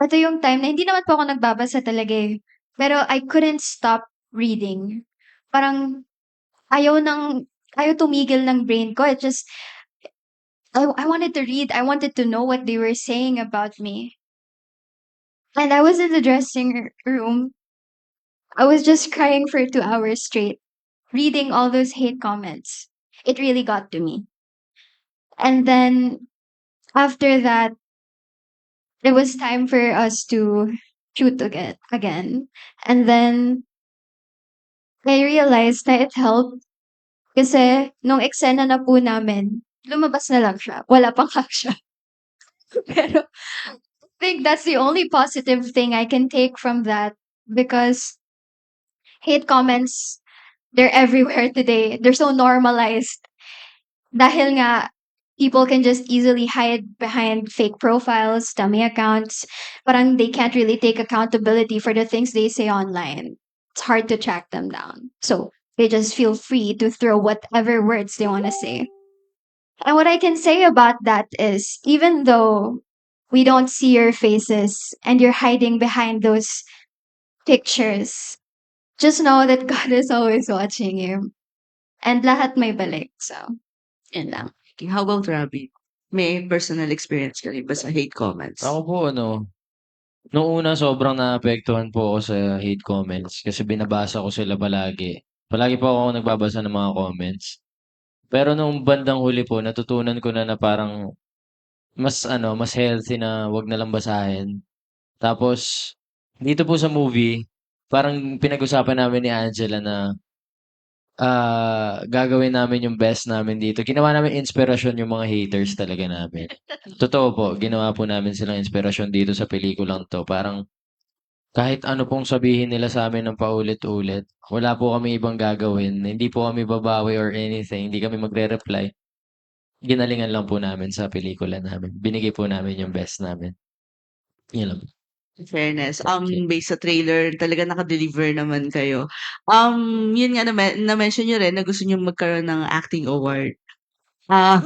ito yung time na hindi naman po ako nagbabasa talaga eh. Pero I couldn't stop reading. Parang ayaw tumigil ng brain ko. It just, I wanted to read. I wanted to know what they were saying about me. And I was in the dressing room. I was just crying for 2 hours straight, reading all those hate comments. It really got to me. And then after that, it was time for us to shoot again. And then I realized na it helped kasi nung eksena na po namin, lumabas na lang siya. Wala pang action. Pero I think that's the only positive thing I can take from that because hate comments, they're everywhere today. They're so normalized. Dahil nga, people can just easily hide behind fake profiles, dummy accounts. Parang they can't really take accountability for the things they say online. It's hard to track them down. So they just feel free to throw whatever words they want to say. And what I can say about that is, even though we don't see your faces and you're hiding behind those pictures, just know that God is always watching you. And lahat may balik. So, Yan lang. Okay, how about Robby? May personal experience ka rin ba sa hate comments? Ako po nung una sobrang naapektuhan po ako sa hate comments kasi binabasa ko sila palagi. Palagi po ako nagbabasa ng mga comments. Pero nung bandang huli po, natutunan ko na parang mas healthy na wag na lang basahin. Tapos, dito po sa movie, parang pinag-usapan namin ni Angela na gagawin namin yung best namin dito. Ginawa namin inspirasyon yung mga haters talaga namin. Totoo po, ginawa po namin silang inspirasyon dito sa pelikulang 'to. Parang kahit ano pong sabihin nila sa amin ng paulit-ulit, wala po kami ibang gagawin. Hindi po kami babawi or anything, hindi kami magre-reply. Ginalingan lang po namin sa pelikula namin. Binigay po namin yung best namin. Yun lang. In fairness, Okay. based sa trailer talagang naka-deliver naman kayo. Yun nga na-mention niyo rin na gusto niyo magkaroon ng acting award. Ah,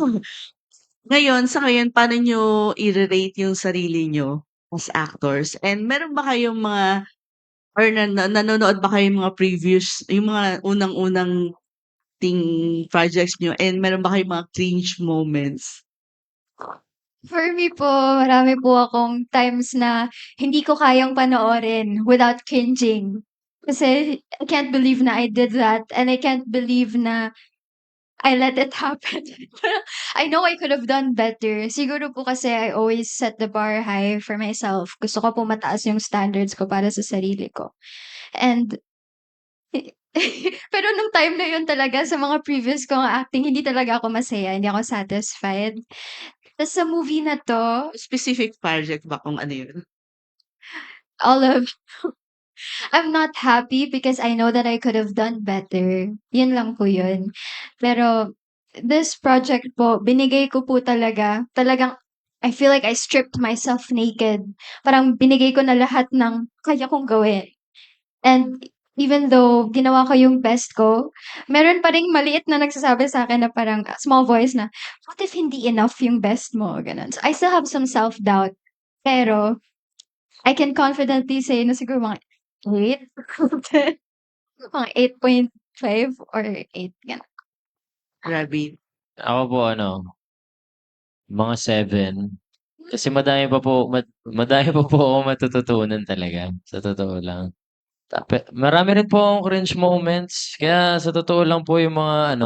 sa ngayon paano niyo i-ra-rate yung sarili niyo as actors? And meron ba kayong mga or nanonood ba kayong mga previews, yung mga unang-unang projects niyo and meron ba kayong mga cringe moments? For me po, marami po akong times na hindi ko kayang panoorin without cringing. Kasi I can't believe na I did that and I can't believe na I let it happen. Parang I know I could have done better. Siguro po kasi I always set the bar high for myself. Gusto ko po mataas yung standards ko para sa sarili ko. And pero nung time na yun talaga sa mga previous kong acting, hindi talaga ako masaya, hindi ako satisfied. Tas sa movie na 'to, Specific project ba kung ano yun? all of I'm not happy because I know that I could have done better. Yun lang po yun. Pero this project po, binigay ko po talagang I feel like I stripped myself naked. Parang binigay ko na lahat ng kaya kong gawin. And even though ginawa ko yung best ko, meron pa ring maliit na nagsasabi sa'kin na parang small voice na, "What if hindi enough yung best mo?" Gano'n. So, I still have some self-doubt. Pero I can confidently say na siguro mga 8, mga 8.5 or 8, gano'n. Grabe. Ako po mga 7. Kasi madami pa po akong matututunan talaga, sa totoo lang. Marami rin po akong cringe moments. Kaya sa totoo lang po yung mga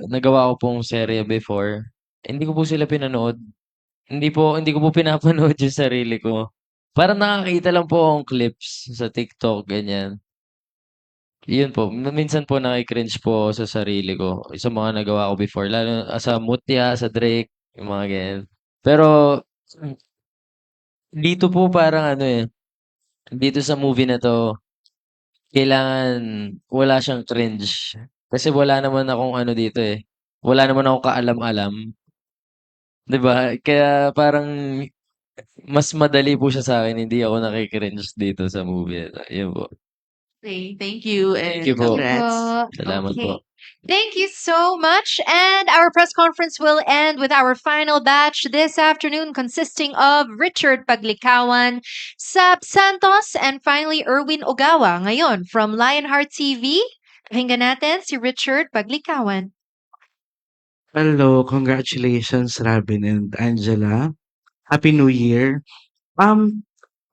nagawa ko pong serye before, hindi ko po sila pinanood. Hindi ko po pinapanood yung sarili ko. Parang nakakita lang po akong clips sa TikTok, ganyan. Yun po, minsan po naki-cringe po ako sa sarili ko, sa mga nagawa ko before, lalo sa Mutya, sa Drake, yung mga ganyan. Pero dito po parang dito sa movie na 'to, kailangan wala siyang cringe. Kasi wala naman akong dito, wala naman akong kaalam-alam, 'di ba? Kaya parang mas madali po siya sa'kin, hindi ako naki-cringe dito sa movie na 'to, yun po. Okay, thank you Thank and you po. Thank you po. Salamat po. Okay. Thank you so much. And our press conference will end with our final batch this afternoon, consisting of Richard Paglikawan, Sab Santos, and finally Erwin Ogawa. Ngayon, from Lionheart TV, pakinggan natin si Richard Paglikawan. Hello, congratulations Robin and Angela. Happy New Year.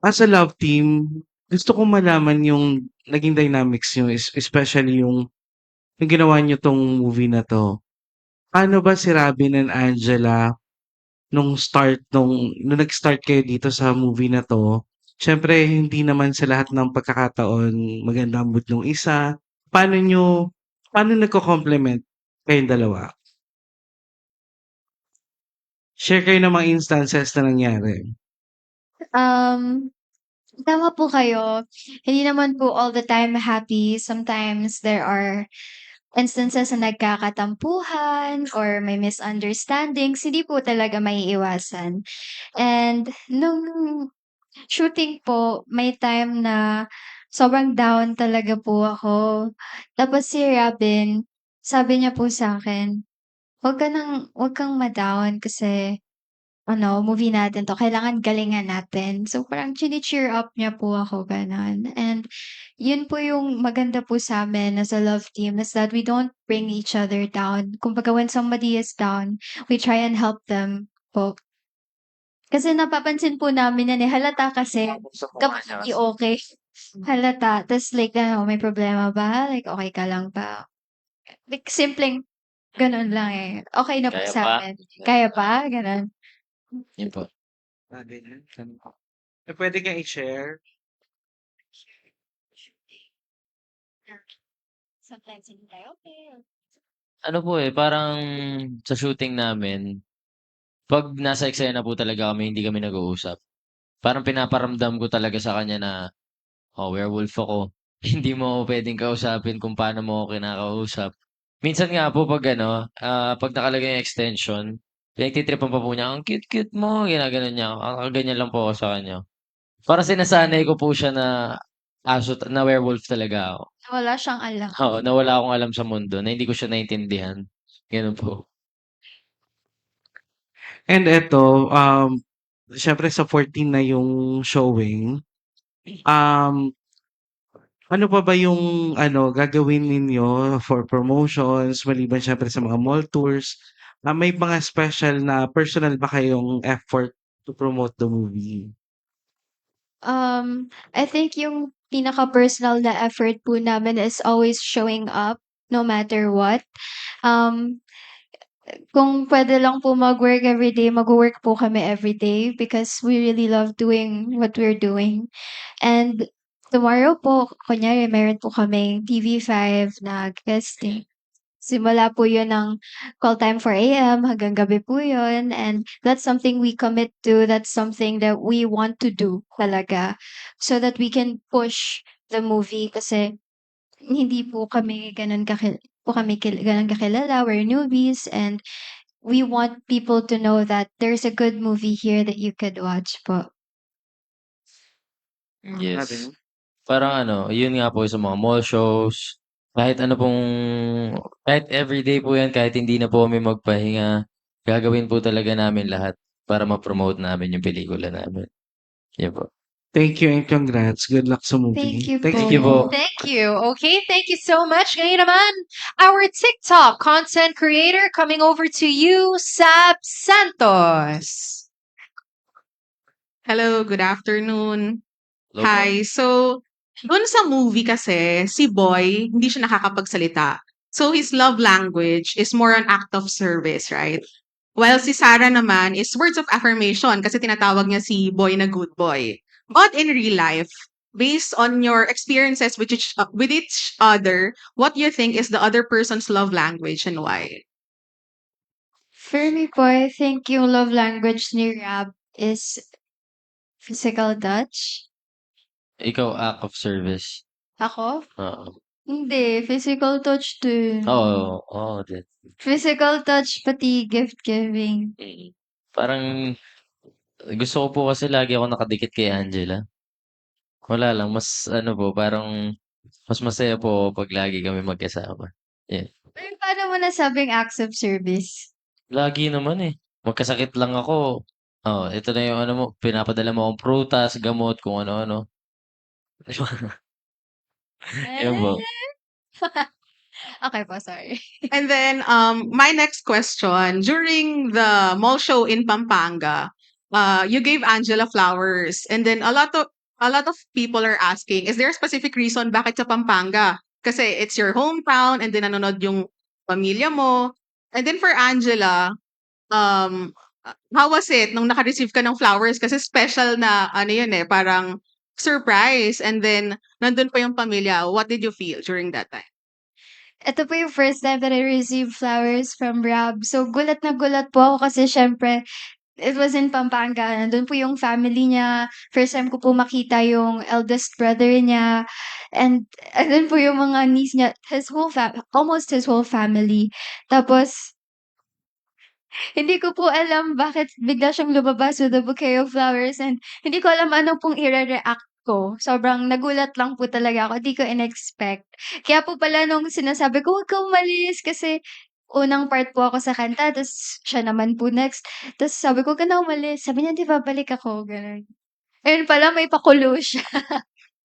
As a love team, gusto kong malaman yung naging dynamics niyo, especially yung ginawa niyo 'tong movie na 'to. Paano ba si Robin and Angela nung nag-start kayo dito sa movie na 'to? Siyempre hindi naman sa lahat ng pagkakataon maganda ang mood nung isa. Paano nagko-complement kayong dalawa? Share kayo ng mga instances na nangyari. Um, Tama po kayo. Hindi naman po all the time happy. Sometimes there are instances na nagkakatampuhan or may misunderstandings. Hindi po talaga maiiwasan. And nung shooting po, may time na sobrang down talaga po ako. Tapos si Robin, sabi niya po sa akin, "Wag kang ma-down kasi movie natin 'to, kailangan galingan natin." So, parang chine-cheer up niya po ako, gano'n. And yun po yung maganda po sa'min as a love team is that we don't bring each other down. Kumbaga when somebody is down, we try and help them po. Kasi napapansin po namin yan, halata kasi kapag hindi okey, halata. Tas like may problema ba? Like, okey ka lang ba? Like simpleng gano'n lang, okey na po Kaya pa? sa'min. Kaya pa? Gano'n. Yun po. Puwede kang i-share? Sometimes hindi tayo okay. Ano po eh, parang sa shooting namin, 'pag nasa eksena po talaga kami hindi kami nag-uusap. Parang pinaparamdam ko talaga sa kanya na, "Oh, werewolf ako. Hindi mo ako puwedeng kausapin kung paano mo ako kinakausap." Minsan nga po 'pag ano, 'pag nakalagay yung extension, pinagtitripan pa po niya, "Ang cute-cute mo." Ginaganon niya ako, kakaganyan lang po ako sa kanya. Parang sinasanay ko po siya na na werewolf talaga ako. Wala siyang alam. Oo, na wala akong alam sa mundo, na hindi ko siya naintindihan, gano'n po. And eto, siyempre sa 14 na yung showing, um, ano pa ba yung ano, gagawin ninyo for promotions maliban siyempre sa mga mall tours? May mga special na personal ba kayong effort to promote the movie? I think yung pinaka-personal na effort po namin is always showing up no matter what. Um, kung pwede lang po mag-work everyday, mag-work po kami everyday because we really love doing what we're doing. And tomorrow po, kunyari meron po kaming TV5 na guesting. Simula po yun ng call time 4 AM hanggang gabi po yun, and that's something we commit to, that's something that we want to do talaga so that we can push the movie kasi hindi po kami gano'n kakilala, we're newbies and we want people to know that there's a good movie here that you could watch po. Yes. Parang ano, yun nga po sa mga mall shows, kahit ano pong kahit everyday po yan, kahit hindi na po kami magpahinga, gagawin po talaga namin lahat para ma-promote namin yung pelikula namin. Yun po. Thank you and congrats. Good luck sa Thank movie. you Thank you po. Thank you. Okay, thank you so much. Ngayon naman, our TikTok content creator coming over to you, Sab Santos. Hello, good afternoon. Hello po. Hi. So, dun sa movie kasi, si Boy, hindi siya nakakapagsalita. So, his love language is more an act of service, right? While si Sarah naman is words of affirmation kasi tinatawag niya si Boy na good boy. But in real life, based on your experiences with each other, what you think is the other person's love language and why? For me po, I think yung love language ni Rab is physical touch. Ikaw, act of service. Ako? Oo. Hindi, physical touch din. Oo, oo din. Physical touch pati gift giving. Parang gusto ko po kasi lagi ako nakadikit kay Angela. Wala lang, mas ano po, parang mas masaya po ako 'pag lagi kami magkasama. Yeah. Pero paano mo nasabing acts of service? Lagi naman eh. Magkasakit lang ako. Oh, ito na yung ano mo, pinapadala mo akong prutas, gamot, kung ano-ano. Yun po. Okay po, sorry. And then, my next question, during the mall show in Pampanga, you gave Angela flowers, and then a lot of people are asking, is there a specific reason bakit sa Pampanga? Kasi it's your hometown, and then nanonood yung pamilya mo. And then for Angela, how was it nung naka-receive ka ng flowers? Kasi special na ano yun eh, parang surprise, and then nandun pa yung pamilya. What did you feel during that time? Ito po yung first time that I received flowers from Rab. So, gulat na gulat po ako kasi syempre, it was in Pampanga. Nandun po yung family niya. First time ko po makita yung eldest brother niya. And andun po yung mga niece niya. Almost his whole family. Tapos, hindi ko po alam bakit bigla siyang lumabas with a bouquet of flowers and hindi ko alam ano pong ire-react ko. Sobrang nagulat lang po talaga ako, di ko in-expect. Kaya po pala nung sinasabi ko, "Wag ka umalis," kasi unang part po ako sa kanta ta's siya naman po next. Ta's sabi ko, "Wag ka na umalis." Sabi niya, "Hindi, babalik ako." Gano'n. Ayun pala may pakulo siya.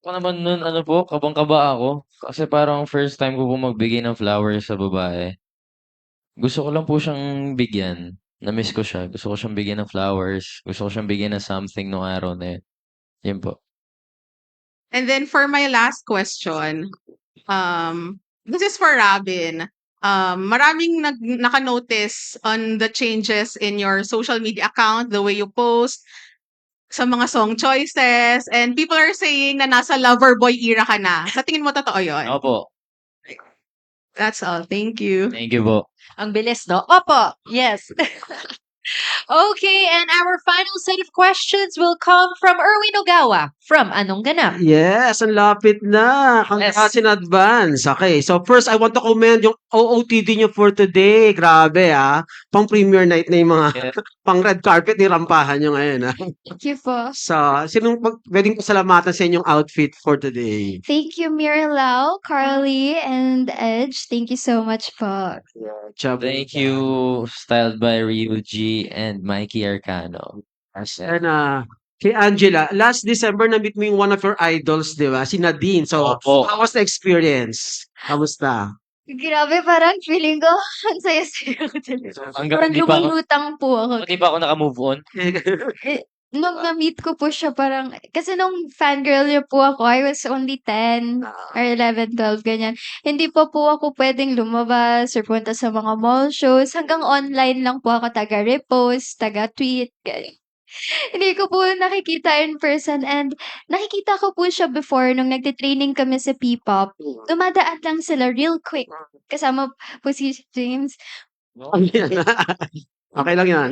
Ako naman nun ano po, kabang-kaba ako. Kasi parang first time ko po magbigay ng flowers sa babae. Gusto ko lang po siyang bigyan. Na-miss ko siya. Gusto ko siyang bigyan ng flowers. Gusto ko siyang bigyan ng something nung araw na yun. Yun po. And then for my last question, this is for Robin. Maraming naka-notice on the changes in your social media account, the way you post, sa mga song choices, and people are saying na nasa lover boy era ka na. Sa tingin mo totoo yun? Opo. That's all. Thank you. Thank you po. Ang bilis, no? Opo, yes. Okay, and our final set of questions will come from Erwin Ogawa from Anong Ganap. Yes, ang lapit na. Congrats in advance. Okay, so first I want to commend yung OOTD nyo for today. Grabe pang premiere night na yung mga pang red carpet ni rampahan nyo ngayon Thank you po. So, sinong pwedeng pasalamatan sa inyong outfit for today? Thank you, Miralau, Carly, and Edge. Thank you so much po. Thank you, styled by Ryuji and Mikey Arcano. And kay Angela, last December na-meet mo yung one of your idols, di ba? Si Nadine. So, Opo. how was the experience? Kamusta? Grabe, parang feeling ko, ang saya-saya ko talaga. Parang Di pa ako, lumulutang po ako. di pa ako naka-move on. Nung na-meet ko po siya parang, kasi nung fangirl niya po ako, I was only 10 or 11, 12, ganyan. Hindi pa po ako pwedeng lumabas or punta sa mga mall shows. Hanggang online lang po ako taga-repost, taga-tweet, ganyan. Hindi ko po nakikita in person and nakikita ko po siya before nung nagte-training kami sa P-pop. Dumadaan lang sila real quick. Kasama po si James. Okay lang yan.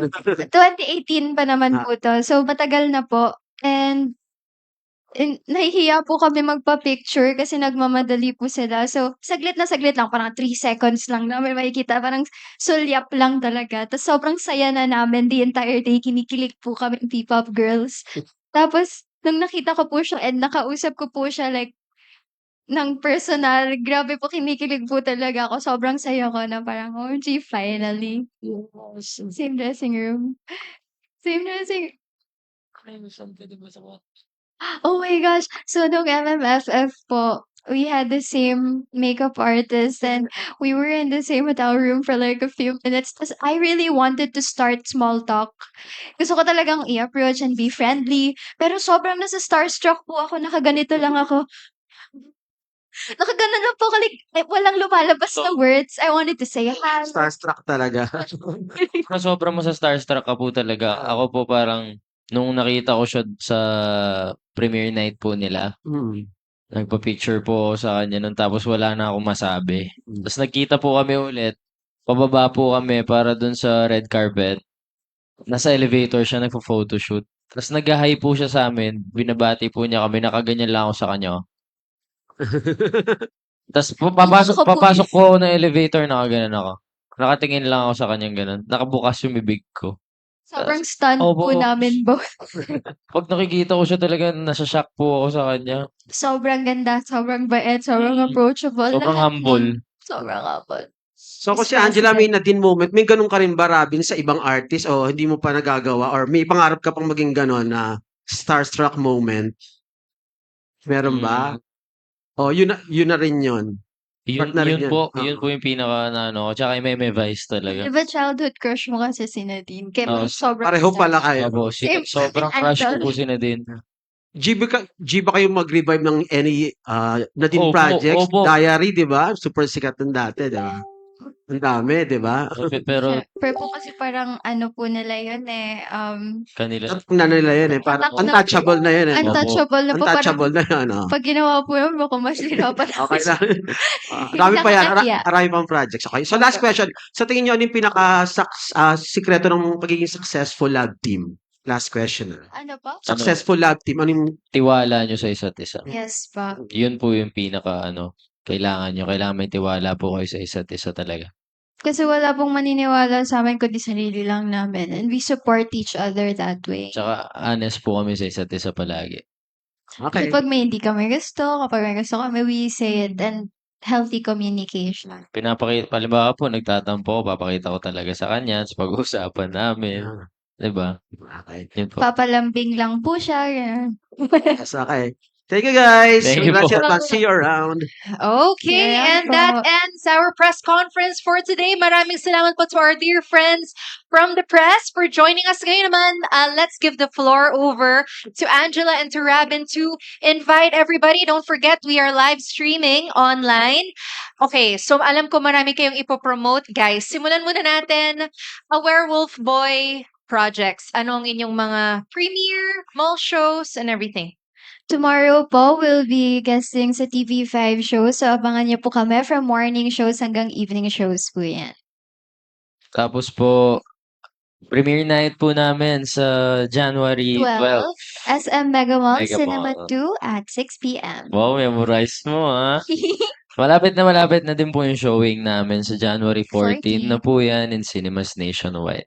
2018 pa naman po to. So, matagal na po. And nahihiya po kami magpa-picture kasi nagmamadali po sila. So, saglit lang, parang 3 seconds lang namin makikita. Parang sulyap lang talaga. Tapos sobrang saya na namin the entire day. Kinikilig po kami P-pop girls. Tapos, nung nakita ko po siya and nakausap ko po siya like ng personal, grabe po kinikilig po talaga ako. Sobrang saya ko na parang, OMG, finally. Yes. Same dressing room. Same dressing Oh my gosh. So, nung MMFF po, we had the same makeup artist and we were in the same hotel room for like a few minutes. Tapos I really wanted to start small talk. Gusto ko talagang i-approach and be friendly. Pero sobrang nasa starstruck po ako. Nakaganito lang ako. Nakaganon lang po ako. Like, walang lumalabas na words. I wanted to say hi. Starstruck talaga. Sobrang sa starstruck ka po talaga. Ako po parang, nung nakita ko siya sa premiere night po nila, nagpa-picture po ako sa kanya nun tapos wala na akong masabi. Tapos nagkita po kami ulit, pababa po kami para dun sa red carpet. Nasa elevator siya, nagpo-photoshoot. Tapos nag-hi po siya sa amin, binabati po niya kami, nakaganyan lang ako sa kanya. Tapos papasok po ako ng elevator, nakaganan ako. Nakatingin lang ako sa kanyang ganun. Nakabukas yung bibig ko. Sobrang stunned po Opo. namin both. Pag nakikita ko siya talaga, nasa-shock po ako sa kanya. Sobrang ganda, sobrang bait, sobrang approachable. Sobrang lahat humble. nun. Sobrang humble. So, kung si Angela may Nadine moment, may ganun ka rin ba, Robin, sa ibang artist o hindi mo pa nagagawa or may pangarap ka pang maging ganun na starstruck moment? Meron ba? O, yun na rin yun. Yun, Part na rin yun yun. po, yun po yung pinaka na ano, ko. Tsaka yung may Vice talaga. Diba childhood crush mo kasi si Nadine? Kaya Oo, sobrang Pareho pala kayo. Opo, Same. sobrang crush ko po si Nadine. G ba kayo mag-revive ng any Nadine Opo, projects? opo. Diary, di ba? Super sikat ng dati, di ba? Ang dami, di ba? Pero Pero po kasi parang ano po nila yun kanila, Na nila yun eh. Parang untouchable na yun eh. untouchable na po. Untouchable na yun. Pag ginawa po yun, baka mas hirapan ako. Okay lang. Marami pa yan. Nakakahiya. Marami pang projects. Okay. So last question. Sa tingin nyo, ano yung sikreto ng pagiging successful lab team? Last question. Ano po? Successful lab team. Ano yung tiwala nyo sa isa't isa. Yes pa. Yun po yung pinaka kailangan nyo. Kailangan may tiwala po kayo sa isa't isa talaga. Kasi wala pong maniniwala sa amin kundi sarili lang namin. And we support each other that way. Tsaka honest po kami sa isa't isa palagi. Okay. Kapag may hindi kami gusto, kapag may gusto kami, we say it. And healthy communication. Halimbawa po, nagtatampo ko, papakita ko talaga sa kanya sa pag-uusapan namin. Diba? Okay. Yun po. Papalambing lang po siya. Ganun. Yes, okay. Thank you guys. Thank you Congrats po. and see you around. Okay, Yeah and that po. ends our press conference for today. Maraming salamat po to our dear friends from the press for joining us ngayon naman. Let's give the floor over to Angela and to Rabin to invite everybody. Don't forget, we are live streaming online. Okay, so alam ko marami kayong ipopromote, guys. Simulan muna natin a Werewolf Boy projects. Anong inyong mga premiere, mall shows, and everything? Tomorrow po, we'll be guesting sa TV5 show. So, abangan niyo po kami from morning shows hanggang evening shows po yan. Tapos po, premiere night po namin sa January 12. 12, SM Mega Mall Mega Cinema Mall. 2 at 6 p.m. Wow, memorize mo malapit na din po yung showing namin sa January 14 na 14. po yan in cinemas nationwide.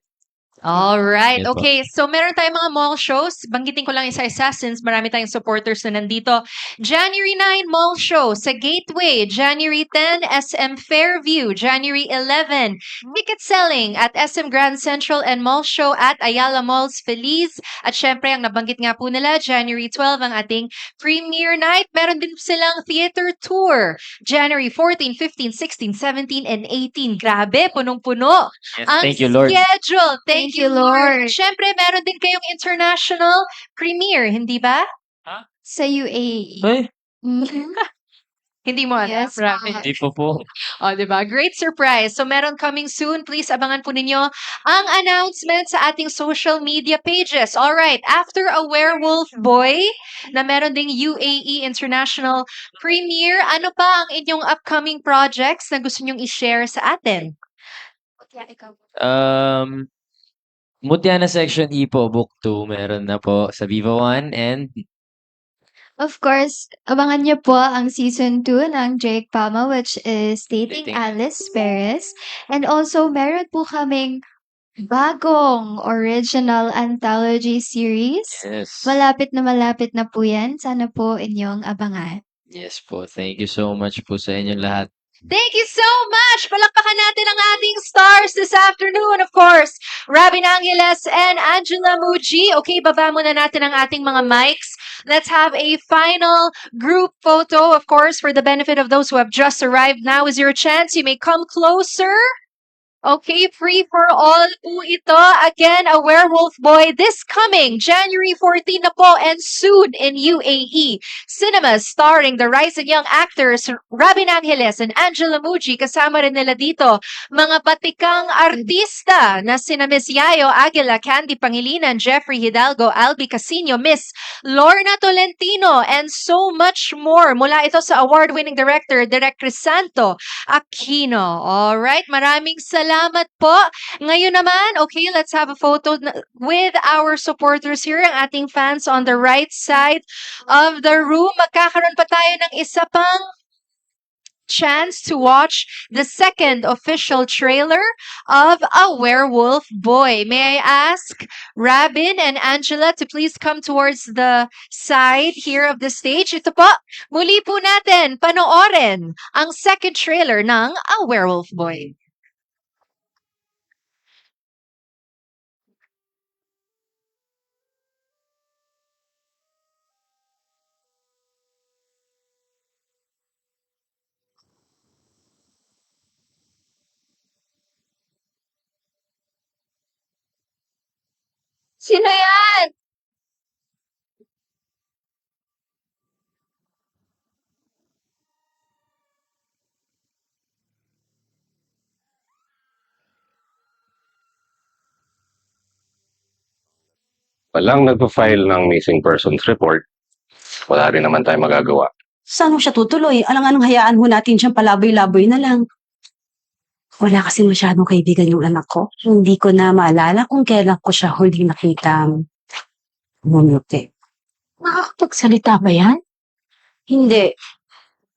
Alright. Yun po. Okay. So, meron tayong mga mall shows. Banggitin ko lang isa-isa since marami tayong supporters na nandito. January 9, mall show sa Gateway. January 10, SM Fairview. January 11, ticket selling at SM Grand Central and mall show at Ayala Malls Feliz. At syempre, ang nabanggit nga po nila, January 12, ang ating premiere night. Meron din silang theater tour. January 14, 15, 16, 17, and 18. Grabe, punong-puno. Yes, Ang thank you, Lord. schedule. Thank you, Lord. Syempre, meron din kayong international premiere, hindi ba? Sa UAE. Ay, Mhm. Hindi mo alam, Yes, promise. hindi po. O, diba? Great surprise. So, meron coming soon. Please abangan po ninyo ang announcement sa ating social media pages. Alright, after a Werewolf Boy, na meron ding UAE International Premiere, ano pa ang inyong upcoming projects na gusto nyong i-share sa atin? Mutiana Section E po, Book 2, meron na po sa Viva One and Of course, abangan niyo po ang season 2 ng Jake Palma, which is Dating Alice Perez. And also, meron po kaming bagong original anthology series. yes. Malapit na po yan. Sana po inyong abangan. Yes po. Thank you so much po sa inyong lahat. Thank you so much! Palakpakan natin ang ating stars this afternoon, of course. Robin Angeles and Angela Muji. Okay, baba muna natin ang ating mga mics. Let's have a final group photo, of course, for the benefit of those who have just arrived. Now is your chance. You may come closer. Okay, free for all po ito. Again, a Werewolf Boy this coming January 14 na po and soon in UAE. Cinemas starring the rising young actors Robin Angeles and Angela Muji. Kasama rin nila dito mga batikang artista na sina Miss Yayo Aguila, Candy Pangilinan, Jeffrey Hidalgo, Albi Casino, Miss Lorna Tolentino, and so much more. Mula ito sa award-winning director, Direk Crisanto Aquino. Alright, maraming salamat po. Ngayon naman, okay, let's have a photo with our supporters here, ang ating fans on the right side of the room. Magkakaroon pa tayo ng isa pang chance to watch the second official trailer of A Werewolf Boy. May I ask Robin and Angela to please come towards the side here of the stage? Ito po, muli po natin panoorin ang second trailer ng A Werewolf Boy. Sino yan? Walang nagpa-file ng missing persons report. Wala rin naman tayo magagawa. Saan mo siya tutuloy? Alang-anong hayaan mo natin siyang palaboy-laboy na lang. Wala kasi masyadong kaibigan yung anak ko. Hindi ko na maalala kung kailan ko siya huling nakita bumuti. Nakakapagsalita ba yan? Hindi.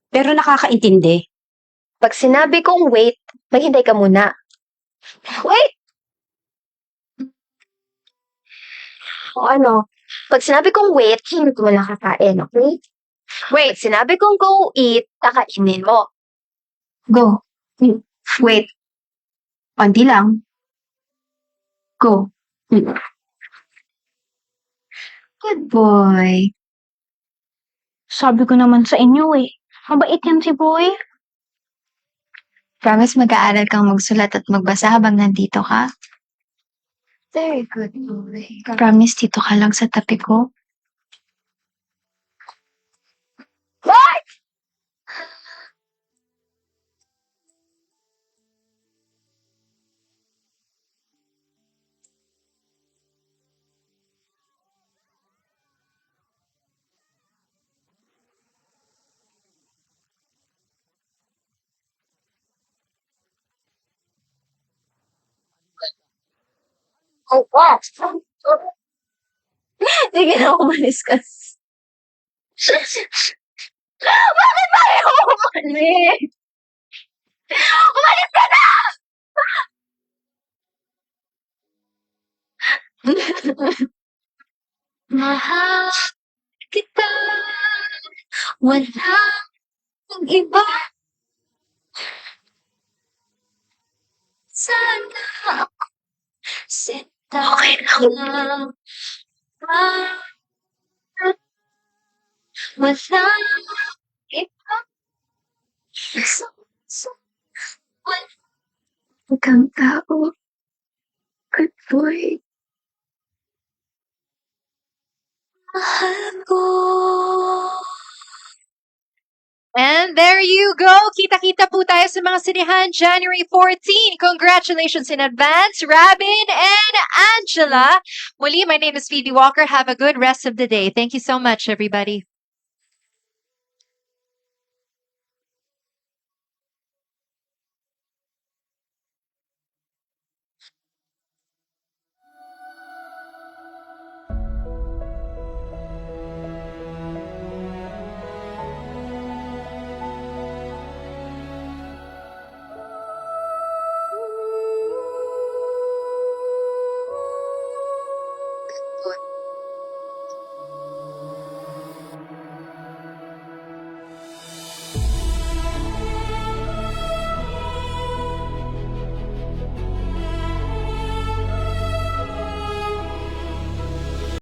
Pero nakakaintindi. Pag sinabi kong wait, maghintay ka muna. Wait! O ano, pag sinabi kong wait, hindi ko wala kakain, okay? Wait, sinabi kong go eat, kakainin mo. Go. Wait. Panti lang. Go. Good boy. Sabi ko naman sa inyo eh. Mabait yan si boy. Promise mag-aaral kang magsulat at magbasa habang nandito ka? Very good boy. Promise dito ka lang sa tabi ko? What? Oh, wow. Sige na, umalis ka. Bakit ba ayaw umalis? Umalis ka na! Mahal kita, walang iba. Sana ako sinta lang. Walang iba. Walang tao. Good boy. Mahal ko. And there you go. Kita-kita po tayo sa mga sinihan January 14. Congratulations in advance, Robin and Angela. Muli, my name is Phoebe Walker. Have a good rest of the day. Thank you so much, everybody.